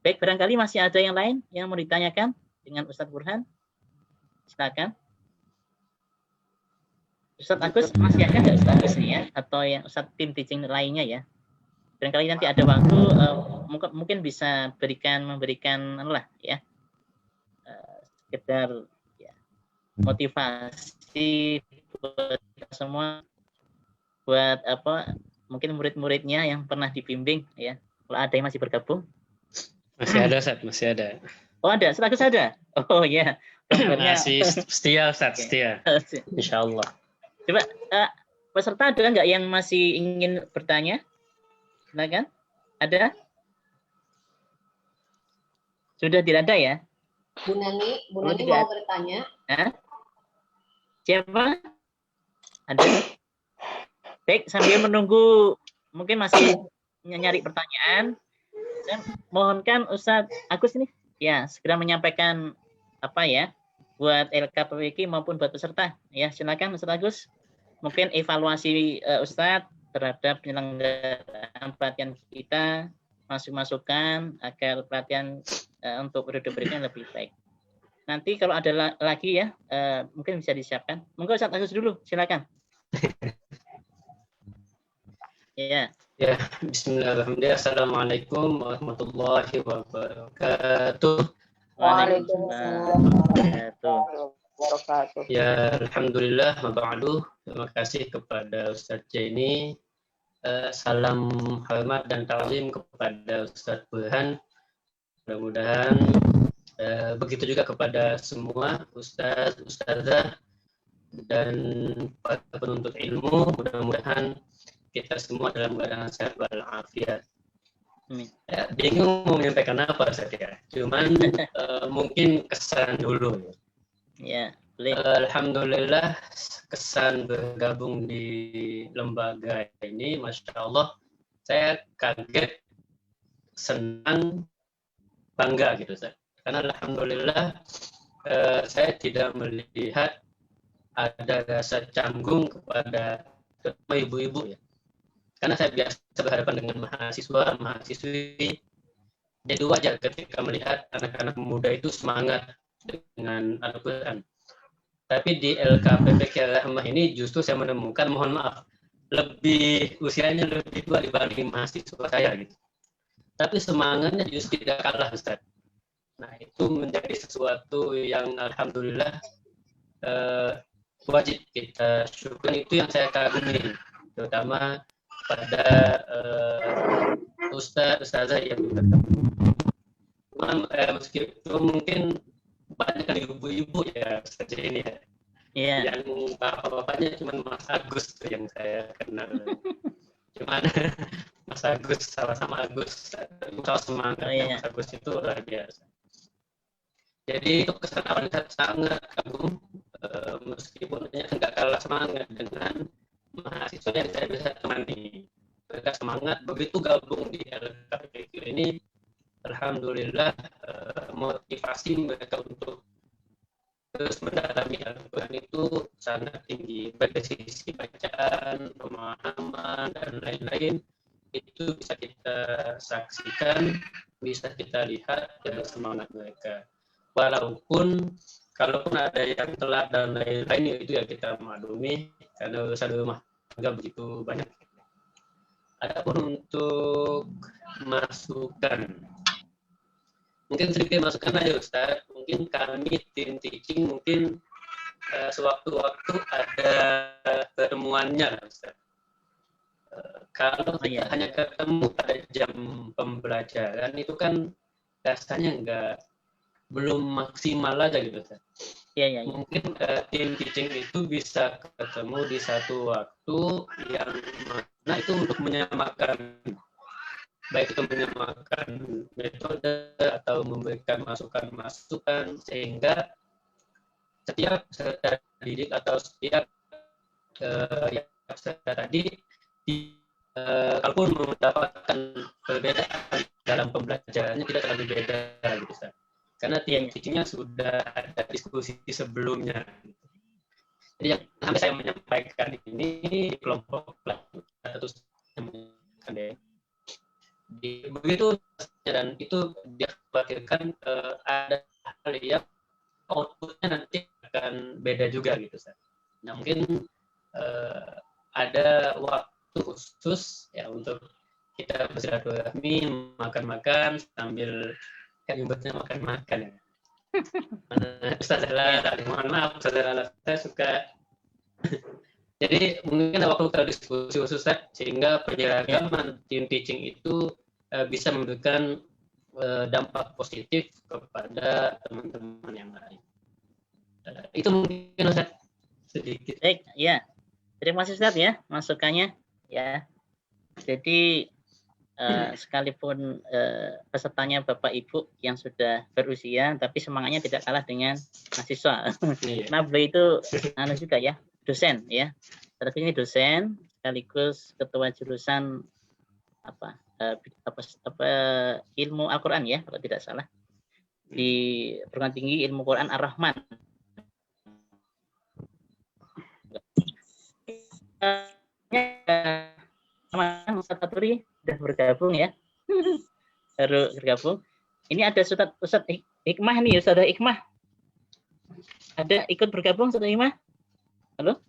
Baik, barangkali masih ada yang lain yang mau ditanyakan dengan Ustadz Burhan? Silakan. Ustadz Agus masih ada nggak Ustadz Agus ya? Atau yang Ustadz tim teaching lainnya ya? Barangkali nanti ada waktu mungkin bisa memberikan ya sekedar ya, motivasi buat kita semua, buat mungkin murid-muridnya yang pernah dibimbing ya, kalau ada yang masih bergabung. Masih ada Ustadz, masih ada. Oh ada, Ustadz Agus ada. Oh ya. Masih setia Ustadz, setia. Insya Allah. Coba peserta ada nggak yang masih ingin bertanya? Silakan. Ada? Sudah tidak ada ya? Bu Nani mau bertanya. Hah? Siapa? Ada? Baik, sambil menunggu mungkin masih nyari pertanyaan, saya mohonkan Ustadz Agus ini ya segera menyampaikan buat LKPWK maupun buat peserta ya. Silakan Ustadz Agus. Mungkin evaluasi Ustadz terhadap penyelenggaraan pelatihan kita, masukan agar pelatihan untuk periode berikutnya lebih baik. Nanti kalau ada lagi ya, mungkin bisa disiapkan. Monggo Ustadz Agus dulu, silakan. Ya. Ya, bismillahirrahmanirrahim. Assalamualaikum warahmatullahi wabarakatuh. Waalaikumsalam warahmatullahi wabarakatuh. Ya, alhamdulillah, maba'adu. Terima kasih kepada Ustadz Jaini. Salam hormat dan ta'zim kepada Ustadz Burhan. Mudah-mudahan begitu juga kepada semua Ustadz, Ustazah, dan para penuntut ilmu. Mudah-mudahan kita semua dalam keadaan sehat walafiat. Ya, bingung mau menyampaikan apa saya, cuman mungkin kesan dulu. Ya, alhamdulillah kesan bergabung di lembaga ini, masya Allah, saya kaget, senang, bangga gitu, Ustaz. Karena alhamdulillah saya tidak melihat ada rasa canggung kepada ibu-ibu ya. Karena saya biasa berhadapan dengan mahasiswa, mahasiswi, jadi wajar ketika melihat anak-anak muda itu semangat dengan Al-Quran. Tapi di LKPPK Rahmah ini justru saya menemukan, mohon maaf, usianya lebih tua dibanding mahasiswa saya gitu. Tapi semangatnya justru tidak kalah, Ustaz. Nah, itu menjadi sesuatu yang alhamdulillah wajib kita syukuri. Itu yang saya kagumi, terutama pada ustazah yang meskipun mungkin banyak kan ibu-ibu ya saja ini ya. Yeah. Yang bapak-bapaknya cuma Mas Agus tuh yang saya kenal. Cuman Mas Agus sama-sama Agus, semangat Mas Agus itu luar biasa. Jadi itu kesan saya sangat kagum, meskipun nggak kalah semangat dengan mahasiswa yang saya bisa temani. Mereka semangat begitu gabung di LKPQ ini, alhamdulillah motivasi mereka untuk terus mendalami Al-Quran itu sangat tinggi, baik dari sisi bacaan, pemahaman, dan lain-lain. Itu bisa kita saksikan, bisa kita lihat dari semangat mereka. Walaupun kalaupun ada yang telat dan lain-lain, itu ya kita maklumi karena urusan rumah tangga begitu banyak. Adapun untuk masukan, mungkin sedikit masukan aja Ustaz. Mungkin kami tim teaching mungkin sewaktu-waktu ada ketemuannya Ustaz. Kalau kita hanya ketemu pada jam pembelajaran itu kan rasanya belum maksimal aja gitu Ustaz. Iya. Mungkin tim teaching itu bisa ketemu di satu waktu yang mana itu untuk menyamakan, baik itu menyamakan metode atau memberikan masukan-masukan sehingga setiap peserta didik atau setiap yang peserta tadi kalaupun mendapatkan perbedaan dalam pembelajarannya tidak terlalu beda gitu Ustaz. Karena tim teachingnya sudah ada diskusi sebelumnya. Jadi yang sampai saya menyampaikan ini di kelompok terus menyampaikan deh. Begitu dan itu dikhawatirkan ada hal yang outputnya nanti akan beda juga gitu Ustaz. Nah mungkin ada waktu khusus ya untuk kita bersilaturahmi, makan-makan sambil ribetnya makan-makan ya. Ustaz adalah, mohon maaf Ustaz adalah, saya suka jadi mungkin ada waktu kita diskusi khusus sehingga penyeragaman tim teaching itu bisa memberikan dampak positif kepada teman-teman yang lain. Itu mungkin Ustaz sedikit. Baik, ya. Terima kasih Ustaz ya masukannya ya. Jadi sekalipun pesertanya Bapak Ibu yang sudah berusia, tapi semangatnya tidak kalah dengan mahasiswa. Nah, beliau itu juga ya, dosen ya. Terus ini dosen sekaligus ketua jurusan ilmu Al-Quran ya, kalau tidak salah di perguruan tinggi ilmu Quran Ar-Rahman. Sama Ustaz Faturi sudah bergabung ya. Baru bergabung. Ini ada Ustaz Hikmah nih, Ustaz Hikmah. Ada ikut bergabung Ustaz Hikmah? Halo?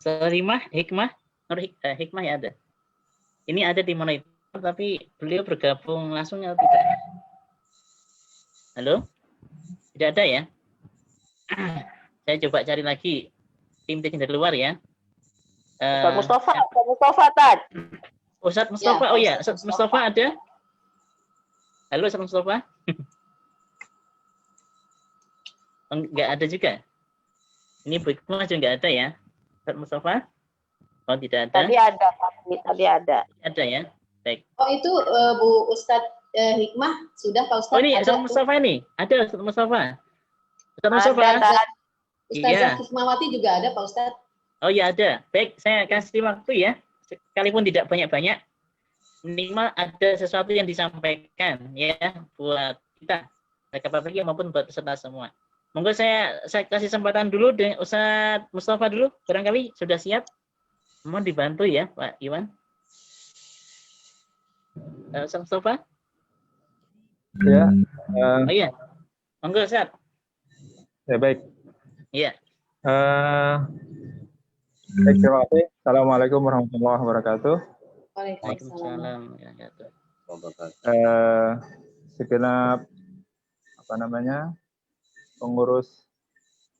Ustaz Hikmah? Hikmah ya ada. Ini ada di monitor tapi beliau bergabung langsung atau tidak? Halo? Tidak ada ya? Saya coba cari lagi tim teaching dari luar ya. Ustaz Mustafa Tad. Ustaz Mustafa, ya, oh ya, Ustaz Mustafa ada? Halo Ustaz Mustafa? Enggak ada juga. Ini Bu Hikmah juga enggak ada ya? Ustaz Mustafa? Oh, tidak ada. Tadi ada. Ada ya? Baik. Oh, itu Bu Ustadz Hikmah sudah Pak Ustadz? Oh, ini Ustaz Mustafa ini. Ada Ustaz Mustafa. Ustaz Mustafa. Ustazah Hikmawati juga ada Pak Ustadz? Oh ya ada. Baik, saya kasih waktu ya. Sekalipun tidak banyak-banyak, minimal ada sesuatu yang disampaikan ya buat kita, KPPG maupun buat peserta semua. Monggo saya kasih kesempatan dulu dengan Ustaz Mustafa dulu. Barangkali sudah siap. Mohon dibantu ya Pak Iwan. Ustaz Mustafa? Ya. Oh iya. Monggo Ustaz. Ya baik. Iya. Baik, terima kasih. Assalamualaikum warahmatullahi wabarakatuh. Waalaikumsalam. Segenap pengurus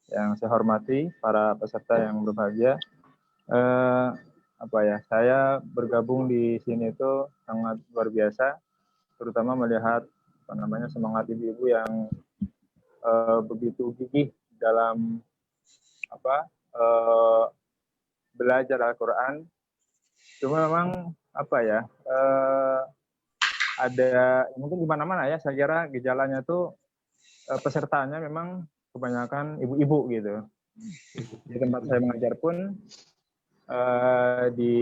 yang saya hormati, para peserta yang berbahagia. Saya bergabung di sini itu sangat luar biasa, terutama melihat semangat ibu-ibu yang begitu gigih dalam belajar Al-Quran. Cuma memang apa ya, ada mungkin di mana-mana ya, saya kira gejalanya tuh pesertanya memang kebanyakan ibu-ibu gitu. Di tempat saya mengajar pun di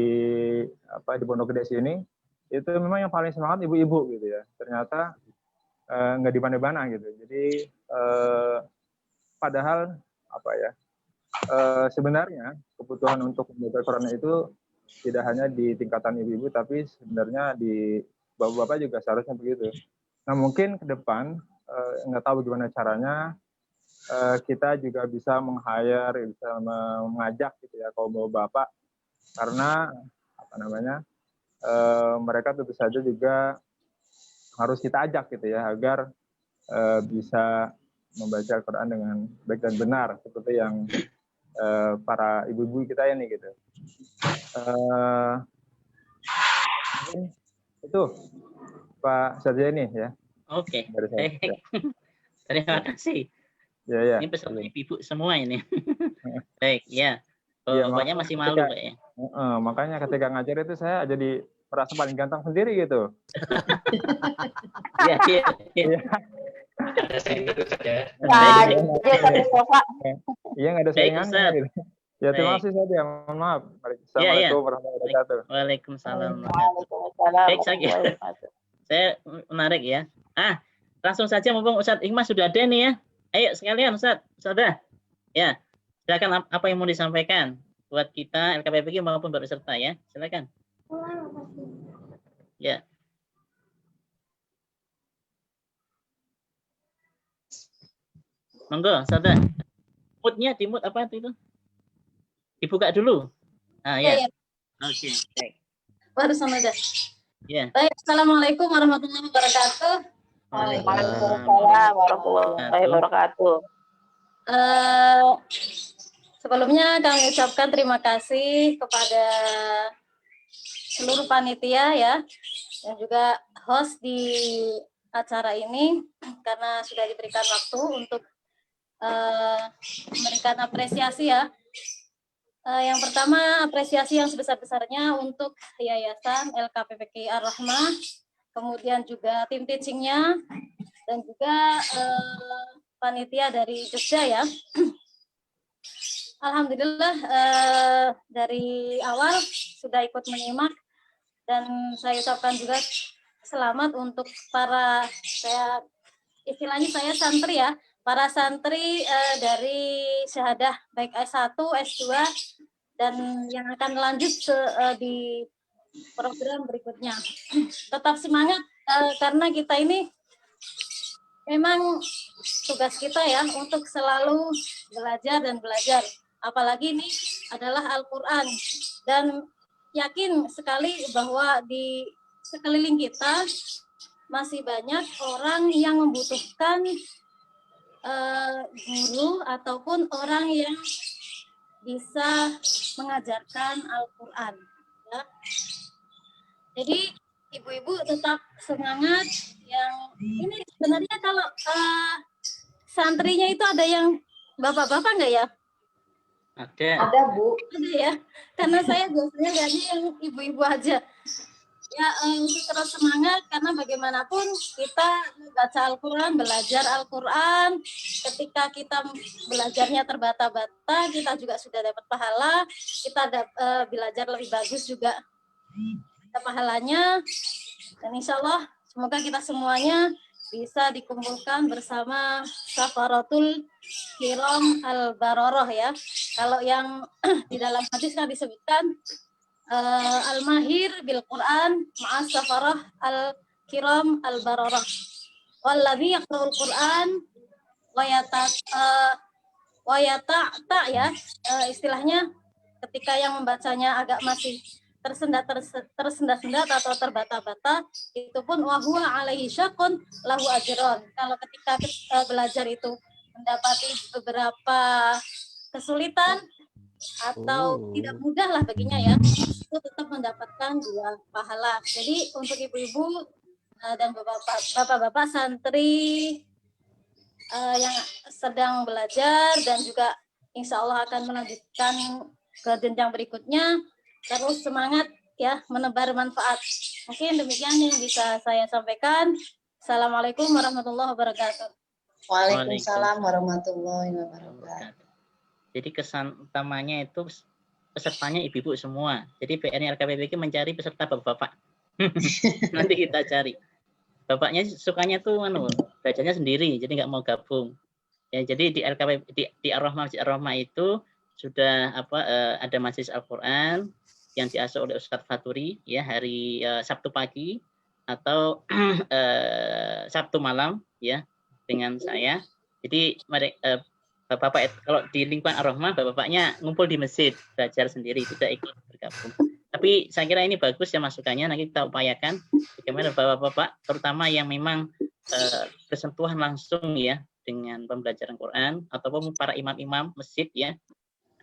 Pondok Gede sini itu memang yang paling semangat ibu-ibu gitu ya. Ternyata nggak di mana-mana gitu. Jadi padahal apa ya, sebenarnya kebutuhan untuk membaca Quran itu tidak hanya di tingkatan ibu-ibu, tapi sebenarnya di bapak-bapak juga seharusnya begitu. Nah mungkin ke depan nggak tahu bagaimana caranya kita juga bisa meng-hire, bisa mengajak gitu ya kaum bapak, karena apa namanya, mereka tentu saja juga harus kita ajak gitu ya agar bisa membaca Al-Quran dengan baik dan benar seperti yang para ibu-ibu kita ini gitu. Itu Pak Sarjani ya. Oke. Dari saya. Baik. Terima kasih. Ya. Ini peserta ibu semua ini. Baik, ya. Bapaknya masih malu kayaknya. Makanya ketika ngajar itu saya jadi merasa paling ganteng sendiri gitu. Iya. Ada saingan ya. Iya, nggak ada saingannya gitu. Ya, terima kasih saja. Mohon maaf. Assalamualaikum warahmatullahi wabarakatuh. Waalaikumsalam. Baik, saya menarik ya. Langsung saja mumpung Ustadz Ikhmas sudah ada nih ya. Ayo sekalian Ustadzah. Ya, silakan apa yang mau disampaikan buat kita LKPPG maupun peserta ya. Silakan. Ya. Monggo, Ustadzah. Mute-nya di-mute apa itu? Dibuka dulu. Ya. Oke, baik. Baru sama aja. Ya. Baik, Assalamualaikum warahmatullahi wabarakatuh. Waalaikumsalam warahmatullahi wabarakatuh. Sebelumnya kami ucapkan terima kasih kepada seluruh panitia ya, dan juga host di acara ini karena sudah diberikan waktu untuk memberikan apresiasi ya. Yang pertama, apresiasi yang sebesar-besarnya untuk Yayasan LKPPG Ar-Rahmah, kemudian juga tim teachingnya, dan juga panitia dari Jogja ya. Alhamdulillah dari awal sudah ikut menyimak, dan saya ucapkan juga selamat untuk para, istilahnya saya santri ya, para santri dari syahadah baik S1, S2, dan yang akan lanjut di program berikutnya. Tetap semangat karena kita ini memang tugas kita ya untuk selalu belajar dan belajar. Apalagi ini adalah Al-Quran. Dan yakin sekali bahwa di sekeliling kita masih banyak orang yang membutuhkan guru ataupun orang yang bisa mengajarkan Al-Quran. Ya. Jadi ibu-ibu tetap semangat. Yang ini sebenarnya kalau santrinya itu ada yang bapak-bapak nggak ya? Ada Bu. Ada ya. Karena saya biasanya lihatnya yang ibu-ibu aja. Ya, untuk terus semangat karena bagaimanapun kita baca Al-Quran, belajar Al-Quran, ketika kita belajarnya terbata-bata, kita juga sudah dapat pahala, kita belajar lebih bagus juga ada pahalanya, dan insya Allah semoga kita semuanya bisa dikumpulkan bersama Safaratul Kiram Al-Baroroh ya. Kalau yang di dalam hadis kan disebutkan Al-Mahir bil Quran ma'as safarah al-kiram al-bararah walladzi yaqra'ul Quran wa yata ya, istilahnya ketika yang membacanya agak masih tersendat-sendat atau terbata-bata, itu pun wa huwa alaihi syaqqun lahu ajron. Kalau ketika belajar itu mendapati beberapa kesulitan atau tidak mudah lah baginya ya, itu tetap mendapatkan 2 pahala. Jadi untuk ibu-ibu dan bapak-bapak santri yang sedang belajar dan juga insya Allah akan melanjutkan ke jenjang berikutnya, terus semangat ya, menebar manfaat. Mungkin demikian yang bisa saya sampaikan. Assalamualaikum warahmatullahi wabarakatuh. Waalaikumsalam warahmatullahi wabarakatuh. Jadi kesan utamanya itu pesertanya ibu-ibu semua. Jadi PR-nya LKPPK mencari peserta bapak-bapak. Nanti kita cari. Bapaknya sukanya tuh belajarnya sendiri, jadi nggak mau gabung. Ya, jadi di LKPP di Ar-Rahmah Masjid Ar-Rahmah itu sudah ada majelis Al-Qur'an yang diasuh oleh Ustadz Faturi ya hari Sabtu pagi atau Sabtu malam ya dengan saya. Jadi bapak kalau di lingkungan Ar-Rahmah bapak-bapaknya ngumpul di masjid belajar sendiri, tidak ikut bergabung. Tapi saya kira ini bagus ya masukannya, nanti kita upayakan bagaimana bapak-bapak terutama yang memang bersentuhan langsung ya dengan pembelajaran Quran ataupun para imam-imam masjid ya.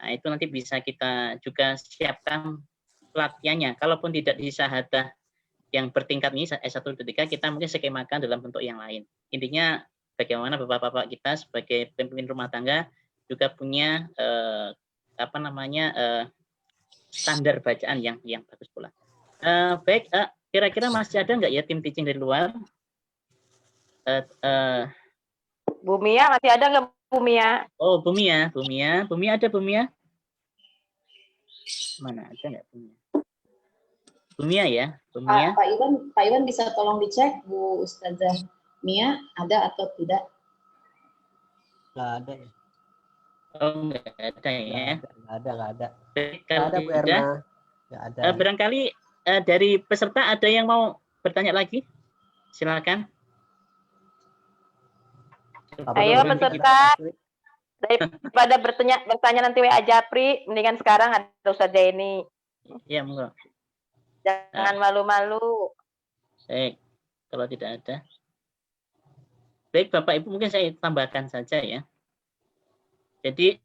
Nah, itu nanti bisa kita juga siapkan pelatihannya. Kalaupun tidak di syahadah yang bertingkat ini S1 3 kita mungkin skemakan dalam bentuk yang lain. Intinya bagaimana bapak-bapak kita sebagai pemimpin rumah tangga juga punya standar bacaan yang bagus pula. Baik, kira-kira masih ada nggak ya tim teaching dari luar? Bu Mia masih ada nggak Bu Mia? Oh, Bu Mia ada Bu Mia? Mana ada nggak Bu Mia? Bu Mia ya, Bu Mia. Pak Iwan bisa tolong dicek Bu Ustazah Mia ada atau tidak? Nggak ada ya. Oh, nggak ada ya. Nggak ada. Kalau ada Bu tidak, Erna. Nggak ada. Barangkali dari peserta ada yang mau bertanya lagi? Silakan. Ayo peserta. Daripada bertanya nanti WA Japri, mendingan sekarang ada Ustazah Zaini. Iya, monggo. Jangan malu-malu. Baik, kalau tidak ada. Baik, Bapak Ibu, mungkin saya tambahkan saja ya. Jadi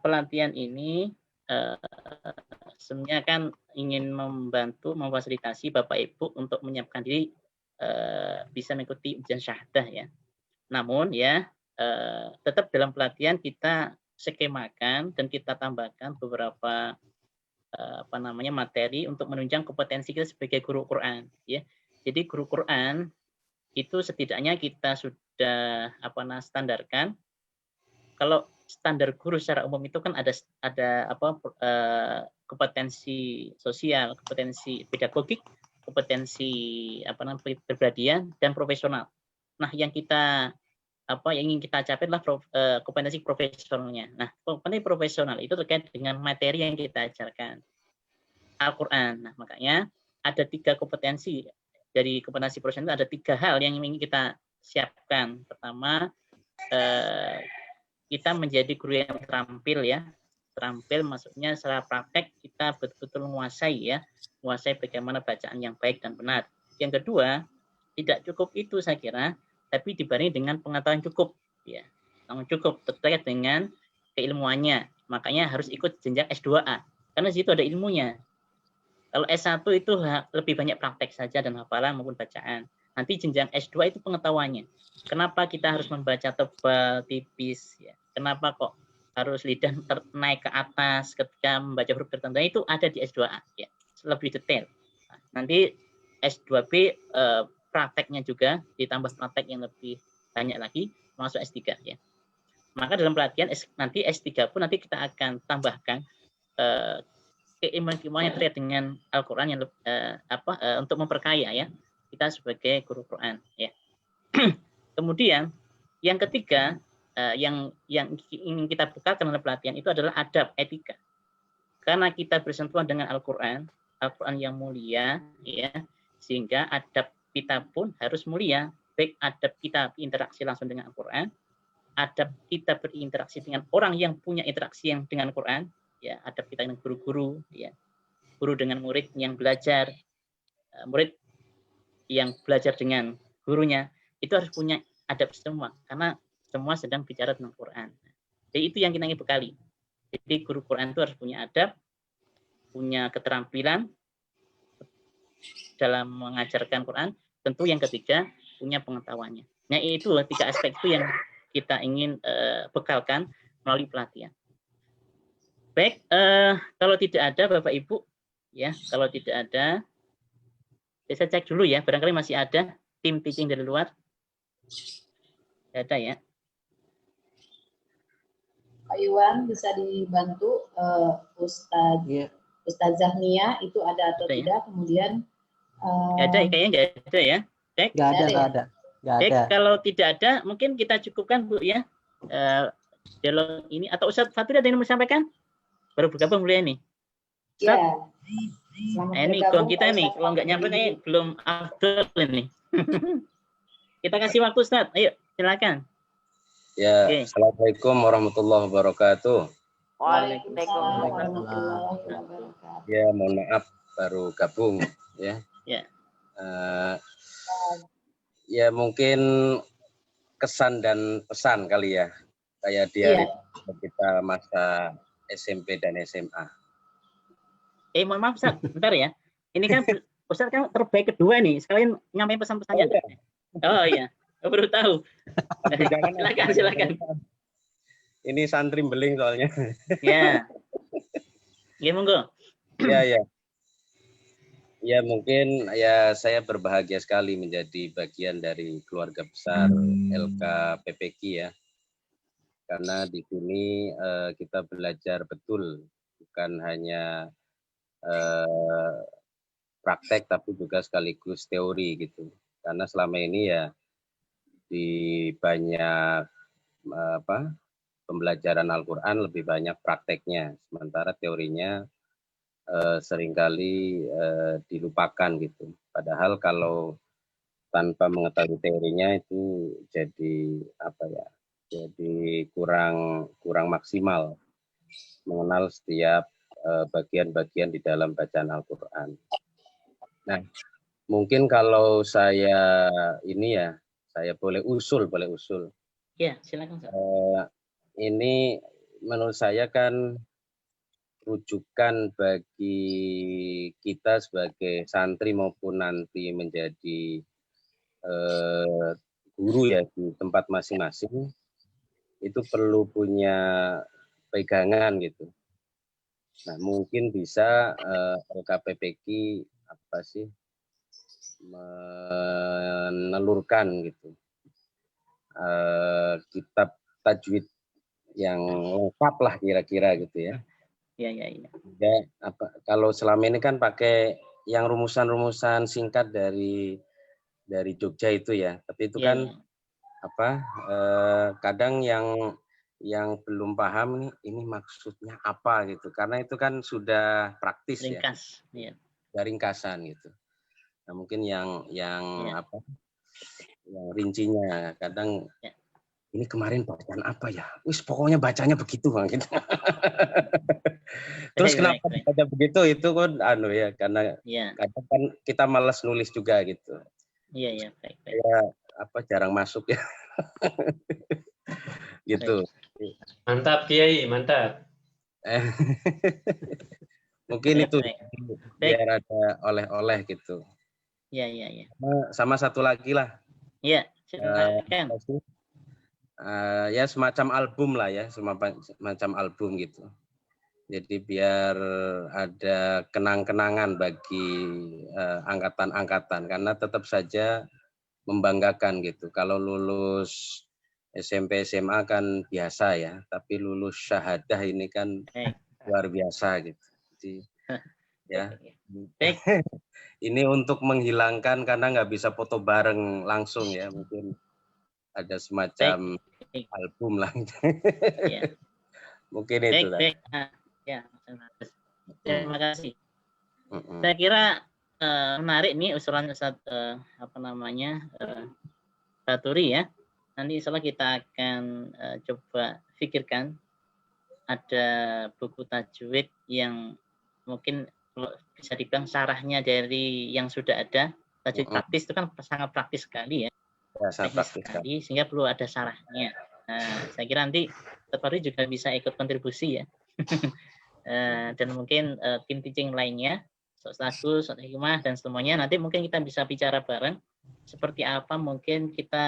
pelatihan ini sebenarnya kan ingin membantu, memfasilitasi Bapak Ibu untuk menyiapkan diri bisa mengikuti ujian syahadah ya. Namun ya tetap dalam pelatihan kita skemakan dan kita tambahkan beberapa materi untuk menunjang kompetensi kita sebagai guru Quran ya. Jadi guru Quran itu setidaknya kita sudah standarkan. Kalau standar guru secara umum itu kan ada kompetensi sosial, kompetensi pedagogik, kompetensi kepribadian dan profesional. Nah, yang ingin kita capai adalah kompetensi profesionalnya. Nah, kompetensi profesional itu terkait dengan materi yang kita ajarkan Al-Quran. Nah, makanya ada 3 kompetensi dari kompetensi profesional. Ada 3 hal yang ingin kita siapkan. Pertama, kita menjadi guru yang terampil ya. Terampil maksudnya secara praktek kita betul-betul menguasai bagaimana bacaan yang baik dan benar. Yang kedua, tidak cukup itu saya kira, tapi dibarengi dengan pengetahuan cukup ya. Cukup terkait dengan keilmuannya. Makanya harus ikut jenjang S2A karena di situ ada ilmunya. Kalau S1 itu lebih banyak praktek saja dan hafalan maupun bacaan. Nanti jenjang S2 itu pengetahuannya. Kenapa kita harus membaca tebal, tipis ya? Kenapa kok harus lidah naik ke atas ketika membaca huruf tertentu? Itu ada di S2A ya. Lebih detail. Nanti S2B prakteknya juga ditambah praktek yang lebih banyak lagi masuk S3 ya. Maka dalam pelatihan nanti S3 pun nanti kita akan tambahkan keilmuan yang terkait dengan Al-Qur'an yang untuk memperkaya ya kita sebagai guru Quran ya. Kemudian yang ketiga yang ingin kita bekalkan dalam pelatihan itu adalah adab etika. Karena kita bersentuhan dengan Al-Qur'an yang mulia ya, sehingga adab kita pun harus mulia, baik adab kita berinteraksi langsung dengan Al-Qur'an, adab kita berinteraksi dengan orang yang punya interaksi yang dengan Al-Qur'an, ya, adab kita dengan guru-guru, ya, guru dengan murid yang belajar, murid yang belajar dengan gurunya, itu harus punya adab semua, karena semua sedang bicara tentang Quran. Jadi itu yang kita ingin bekali. Jadi guru Quran itu harus punya adab, punya keterampilan dalam mengajarkan Quran. Tentu yang ketiga punya pengetahuannya. Nah itu 3 aspek itu yang kita ingin bekalkan melalui pelatihan. Baik, kalau tidak ada Bapak Ibu, Ya, kalau tidak ada, saya cek dulu ya. Barangkali masih ada tim teaching dari luar. Tidak ada ya. Pak Iwan bisa dibantu Ustazah Nia itu ada atau tidak? Kemudian ada, kayaknya nggak ada ya. Cek. Nggak ada. Kalau tidak ada, mungkin kita cukupkan Bu ya. Dialog ini atau Ustadz Fatul ada yang mau sampaikan? Baru bergabung mulai ini. Iya. Ini gong kita nih, kalau nggak nyampe nih belum afdol ini. Kita kasih waktu Ustadz. Ayo, silakan. Ya, Assalamualaikum warahmatullahi wabarakatuh. Waalaikumsalam warahmatullahi wabarakatuh. Ya, mohon maaf baru gabung ya. Ya. Ya mungkin kesan dan pesan kali ya, kayak di hari kita masa SMP dan SMA. Mohon maaf Ustaz, bentar ya. Ini kan Ustaz kan terbaik kedua nih, sekalian nyampein pesan-pesannya. Oh iya, baru tahu. Silakan. Ini santri beling soalnya. Ya. Ya monggo. Ya. Ya mungkin ya saya berbahagia sekali menjadi bagian dari keluarga besar LKPPQ ya. Karena di sini kita belajar betul, bukan hanya praktek tapi juga sekaligus teori gitu. Karena selama ini ya di banyak pembelajaran Al-Quran lebih banyak prakteknya, sementara teorinya seringkali dilupakan gitu. Padahal kalau tanpa mengetahui teorinya itu jadi jadi kurang maksimal mengenal setiap bagian-bagian di dalam bacaan Al-Quran. Nah, mungkin kalau saya saya boleh usul. Ya, silakan. Ini menurut saya kan rujukan bagi kita sebagai santri maupun nanti menjadi guru ya di tempat masing-masing itu perlu punya pegangan gitu. Nah mungkin bisa LKPPQ menelurkan gitu kitab tajwid yang lengkap lah kira-kira gitu ya. Iya. Ya, kalau selama ini kan pakai yang rumusan-rumusan singkat dari Jogja itu ya, tapi itu kan kadang yang belum paham nih ini maksudnya apa gitu, karena itu kan sudah praktis ringkas, ya, ringkasan gitu. Nah mungkin yang rincinya kadang ini kemarin bacaan apa ya? Pokoknya bacanya begitu Bang gitu. Terus kenapa baca begitu? Itu kan karena kadang kan kita malas nulis juga gitu. Iya, baik. Ya, jarang masuk ya. Gitu. Mantap Kiai, mantap. Mungkin itu biar ada oleh-oleh gitu. Iya. Sama satu lagi lah. Iya, silakan. Ya semacam album lah ya, semacam album gitu. Jadi biar ada kenang-kenangan bagi angkatan-angkatan, karena tetap saja membanggakan gitu. Kalau lulus SMP SMA kan biasa ya, tapi lulus syahadah ini kan luar biasa gitu. Jadi ya ini untuk menghilangkan karena nggak bisa foto bareng langsung ya, mungkin ada semacam album lah. Mungkin itu lah. Ya, terima kasih. Saya kira menarik nih usulan Ustaz Faturi ya. Nanti insya Allah kita akan coba pikirkan ada buku tajwid yang mungkin bisa dibilang syarahnya dari yang sudah ada. Tajwid praktis itu kan sangat praktis sekali ya. Sangat praktis sekali, sehingga perlu ada syarahnya. Nah, saya kira nanti Faturi juga bisa ikut kontribusi ya. Dan mungkin tim teaching lainnya, Ustaz Agus, Ustaz Hikmah dan semuanya nanti mungkin kita bisa bicara bareng seperti apa mungkin kita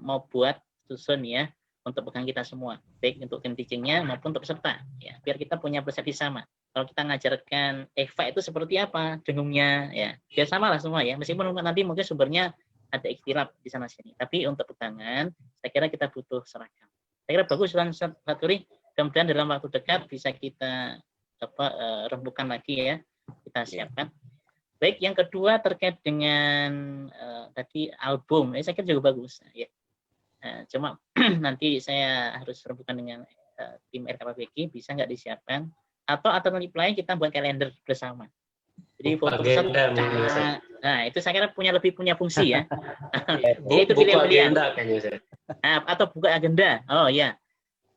mau buat susun ya untuk pegang kita semua, baik untuk tim teachingnya maupun untuk peserta ya, biar kita punya persepsi sama. kalau kita ngajarkan Eva itu seperti apa dengungnya, ya biar sama lah semua ya, meskipun nanti mungkin sumbernya ada ikhtilaf di sana sini, tapi untuk pegangan saya kira kita butuh seragam. Saya kira bagus Ustaz Faturi, kemudian dalam waktu dekat bisa kita rembukan lagi ya, kita siapkan. Baik, yang kedua terkait dengan tadi album, saya kira juga bagus ya. Cuma nanti saya harus rembukan dengan tim RKPBG, bisa nggak disiapkan, atau alternatif lain kita buat kalender bersama. Jadi foto nah itu saya kira lebih punya fungsi ya. Itu pilihan-pilihan. Atau buka agenda. Oh ya,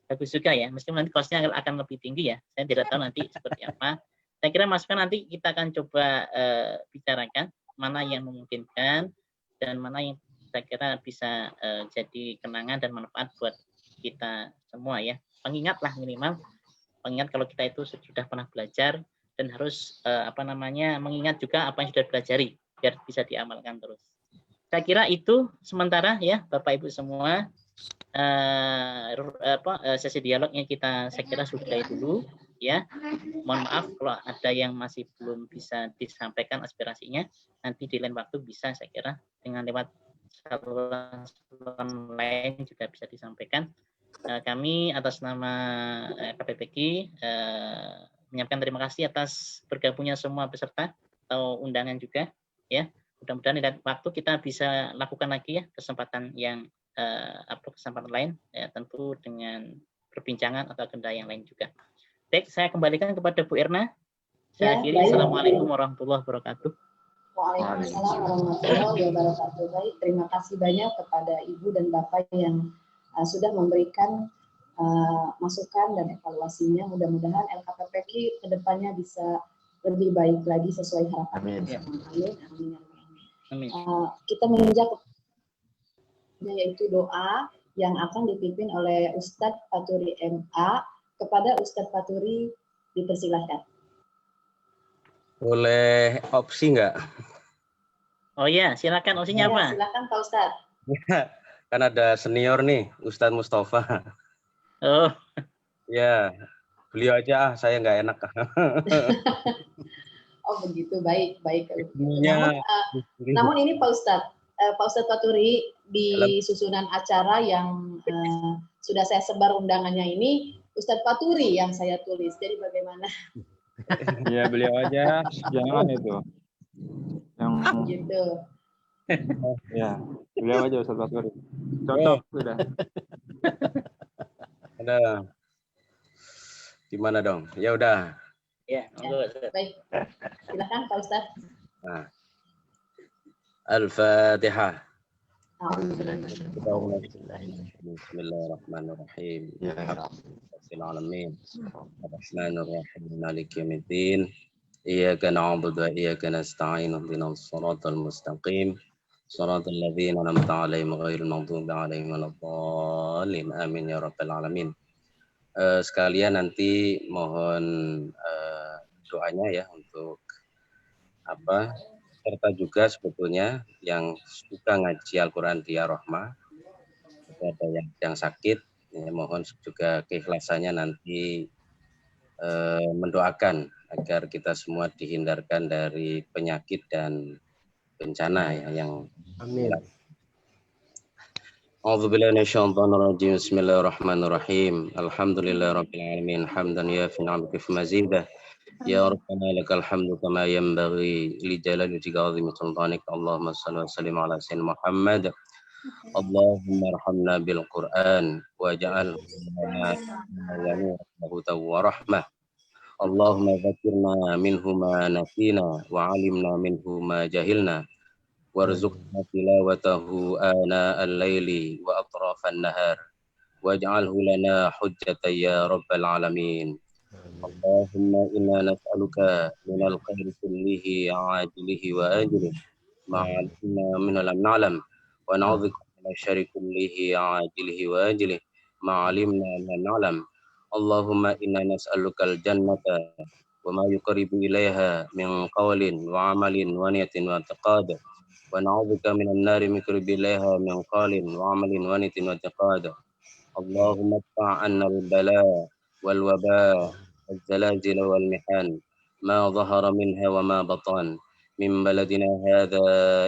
bagus juga ya. Meskipun nanti costnya akan lebih tinggi ya. Saya tidak tahu nanti seperti apa. Saya kira masukan nanti kita akan coba bicarakan mana yang memungkinkan dan mana yang saya kira bisa jadi kenangan dan manfaat buat kita semua ya. Pengingat lah minimal. Pengingat kalau kita itu sudah pernah belajar dan harus mengingat juga apa yang sudah dipelajari biar bisa diamalkan terus. Saya kira itu sementara ya Bapak Ibu semua, sesi dialognya saya kira sudahi dulu ya. Mohon maaf kalau ada yang masih belum bisa disampaikan aspirasinya, nanti di lain waktu bisa saya kira dengan lewat saluran lain juga bisa disampaikan. Kami atas nama KPPG menyampaikan terima kasih atas bergabungnya semua peserta atau undangan juga ya. Mudah-mudahan di lain waktu kita bisa lakukan lagi ya kesempatan yang kesempatan lain ya, tentu dengan perbincangan atau agenda yang lain juga. Baik, saya kembalikan kepada Bu Erna. Saya akhiri. Assalamualaikum warahmatullahi wabarakatuh. Waalaikumsalam warahmatullahi wabarakatuh. Baik, terima kasih banyak kepada Ibu dan Bapak yang sudah memberikan masukan dan evaluasinya. Mudah-mudahan LKPPG kedepannya bisa lebih baik lagi sesuai harapan. Amin. Kita menginjak yaitu doa yang akan dipimpin oleh Ustadz Faturi MA. Kepada Ustadz Faturi dipersilahkan. Boleh opsi nggak? Oh ya, silakan opsinya apa? Silakan Pak Ustadz. Kan ada senior nih, Ustadz Mustafa. Oh. Ya, beliau aja, saya nggak enak. Oh begitu, baik. Namun ini Pak Ustadz Faturi di susunan acara yang sudah saya sebar undangannya ini, Ustadz Faturi yang saya tulis. Jadi bagaimana? Ya beliau aja, jangan itu. Yang gitu. Ya, beliau aja Ustadz Faturi. Cocok sudah. Ada. Gimana dong? Ya udah. Ya, baik. Silakan Pak Ustadz. Nah. Al-Fatihah. Bismillahirrahmanirrahim. Alhamdulillahirrahmanirrahim. Ar-Rahmanir-Rahim. Maliki yaumiddin. Iyyaka na'budu wa iyyaka nasta'in. Ihdinas siratal mustaqim. Shiratal ladzina an'amta 'alaihim ghairil maghdubi 'alaihim waladdallin. Amin ya rabbal alamin. Sekalian nanti mohon doanya ya untuk serta juga sebetulnya yang suka ngaji Al-Quran di Ar-Rahmah, ada yang sakit, ya, mohon juga keikhlasannya nanti mendoakan agar kita semua dihindarkan dari penyakit dan bencana ya, yang amin. A'udzubillahi minasyaitonir rajim. Bismillahirrahmanirrahim. Alhamdulillahirabbil alamin. Hamdan yafi ni'amaka fi mazidah. Ya Rabbana lakal hamdu kama yanbaghi li jalali wajhika 'azimi sultanik. Allahumma shalli wa sallim ala sayyidina Muhammad. Allahumma arhamna bil Qur'an waj'al lana hudan wa rahmah. Allahumma dzakirna minhu ma nasina wa 'alimna minhu ma jahilna warzuqna tilawatahu ana al-laili wa atrafan nahar waj'alhu lana hujjatan ya rabbal alamin. Allahumma inna nas'aluka minal khairi kullihi ajilihi wa ajilihi ma'alina minal na'lam wa na'udzubika minasy syarri kullihi ajilihi wa ajilihi ma'alimna minal na'lam. Allahumma inna nas'aluka al-jannata wa ma yuqarribu ilaiha min qawlin wa amalin wa niyatin wa taqad wa na'udzubika minan nari min qurbi ilaiha min qawlin wa amalin wa niyatin wa taqad. Allahumma adfa' 'anna al-bala wal waba الزلازل والمحن ما ظهر منها وما بطن من بلدنا هذا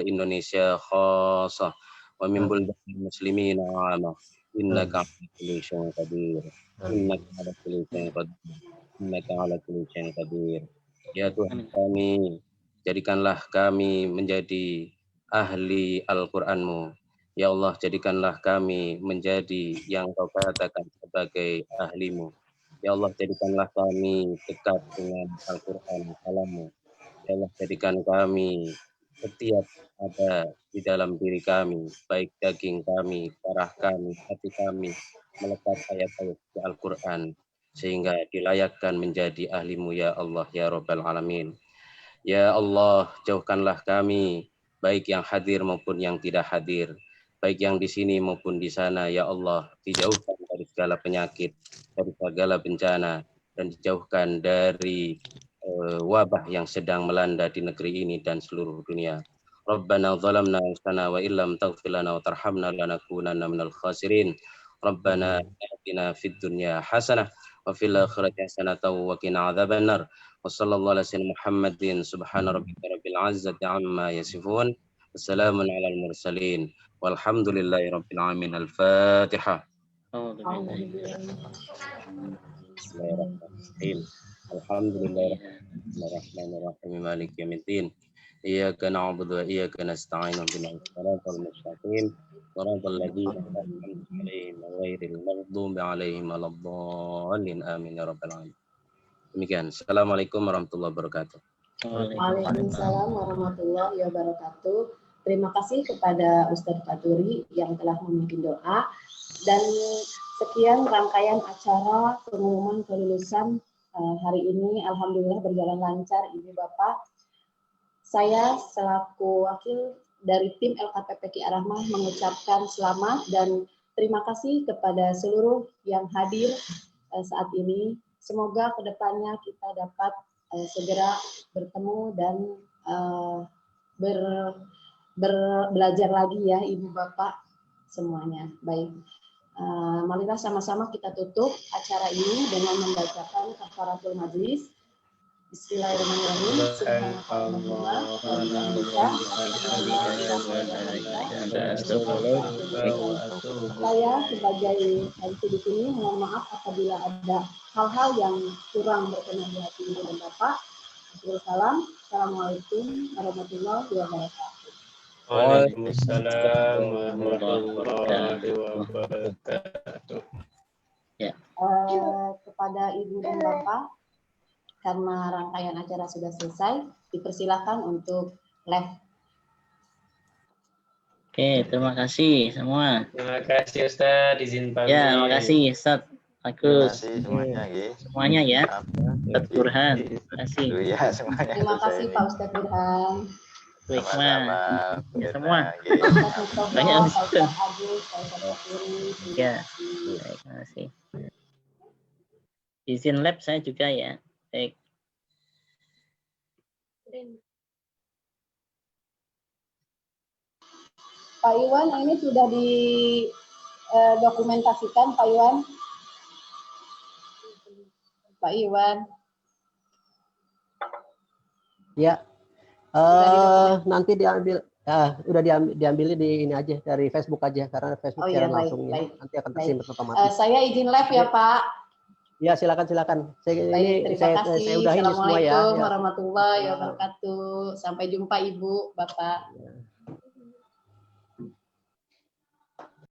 إندونيسيا خاصة ومن بلدان المسلمين عامة إنك على كل شيء قدير إنك على كل شيء قدير إنك على كل شيء قدير. Ya Tuhan kami, jadikanlah kami menjadi ahli Al-Quran-Mu. Ya Allah, jadikanlah kami menjadi yang Kau katakan sebagai ahli-Mu. Ya Allah, jadikanlah kami dekat dengan Al-Quran, kalam-Mu. Ya Allah, jadikan kami setiap ada di dalam diri kami, baik daging kami, darah kami, hati kami, melekat ayat-ayat Al-Quran, sehingga dilayakkan menjadi ahli-Mu ya Allah ya Rabbal Alamin. Ya Allah, jauhkanlah kami, baik yang hadir maupun yang tidak hadir, baik yang di sini maupun di sana, ya Allah, dijauhkan dari segala penyakit, dari segala bencana, dan dijauhkan dari wabah yang sedang melanda di negeri ini dan seluruh dunia. Rabbana zalamna anfusana wa illam taghfir lana wa tarhamna lanakunanna minal khasirin. Rabbana atina fid dunya hasanah wa fil akhirati hasanatan wa qina adzabannar. Wa sallallahu ala sayyidina Muhammadin subhana rabbika rabbil izzati amma yasifun. Wassalamun alal mursalin. Walhamdulillahi rabbil alamin. Al-Fatihah. Bismillahirrahmanirrahim. Alhamdulillahirrahmanirrahim. Maliki yaumiddin. Iyyaka na'budu wa iyyaka nasta'in. Ihdinas siratal mustaqim. Siratal ladzina an'amta 'alaihim ghairil maghdubi 'alaihim waladdallin. Amin ya rabbal alamin. Demikian. Assalamualaikum warahmatullahi wabarakatuh. Waalaikumsalam warahmatullahi wabarakatuh. Terima kasih kepada Ustadz Faturi yang telah memimpin doa, dan sekian rangkaian acara pengumuman kelulusan hari ini. Alhamdulillah berjalan lancar, Ibu Bapak. Saya selaku wakil dari tim LKPP Ar-Rahmah mengucapkan selamat dan terima kasih kepada seluruh yang hadir saat ini. Semoga kedepannya kita dapat segera bertemu dan belajar lagi ya Ibu Bapak semuanya. Baik, marilah sama-sama kita tutup acara ini dengan membacakan kafaratul majlis. Bismillahirrahmanirrahim. Saya sebagai MC di sini mohon maaf apabila ada hal-hal yang kurang berkenan di hati Ibu dan Bapak. Assalamualaikum warahmatullahi wabarakatuh. Waalaikumsalam warahmatullahi wabarakatuh. Kepada Ibu dan Bapak, karena rangkaian acara sudah selesai, dipersilakan untuk live. Oke, terima kasih semua. Terima kasih Ustaz, izin pamit. Ya, terima kasih Ustaz. Bagus. Semuanya ya. Ustaz Burhan. Terima kasih. Ya, semuanya. Terima kasih Pak Ustadz Burhan. Sama-sama. Ya, semua. Banyak Ustaz. Ya, terima kasih. Izin lab saya juga ya. Baik. Pak Iwan, ini sudah didokumentasikan Pak Iwan? Pak Iwan. Ya, nanti diambil, udah diambil di ini aja dari Facebook aja karena Facebook siaran langsungnya nanti akan tersimpan otomatis. Saya izin live ya Pak. Ya silakan. Baik, terima kasih. Saya udahin semua ya. Assalamualaikum warahmatullahi wabarakatuh. Sampai jumpa Ibu, Bapak.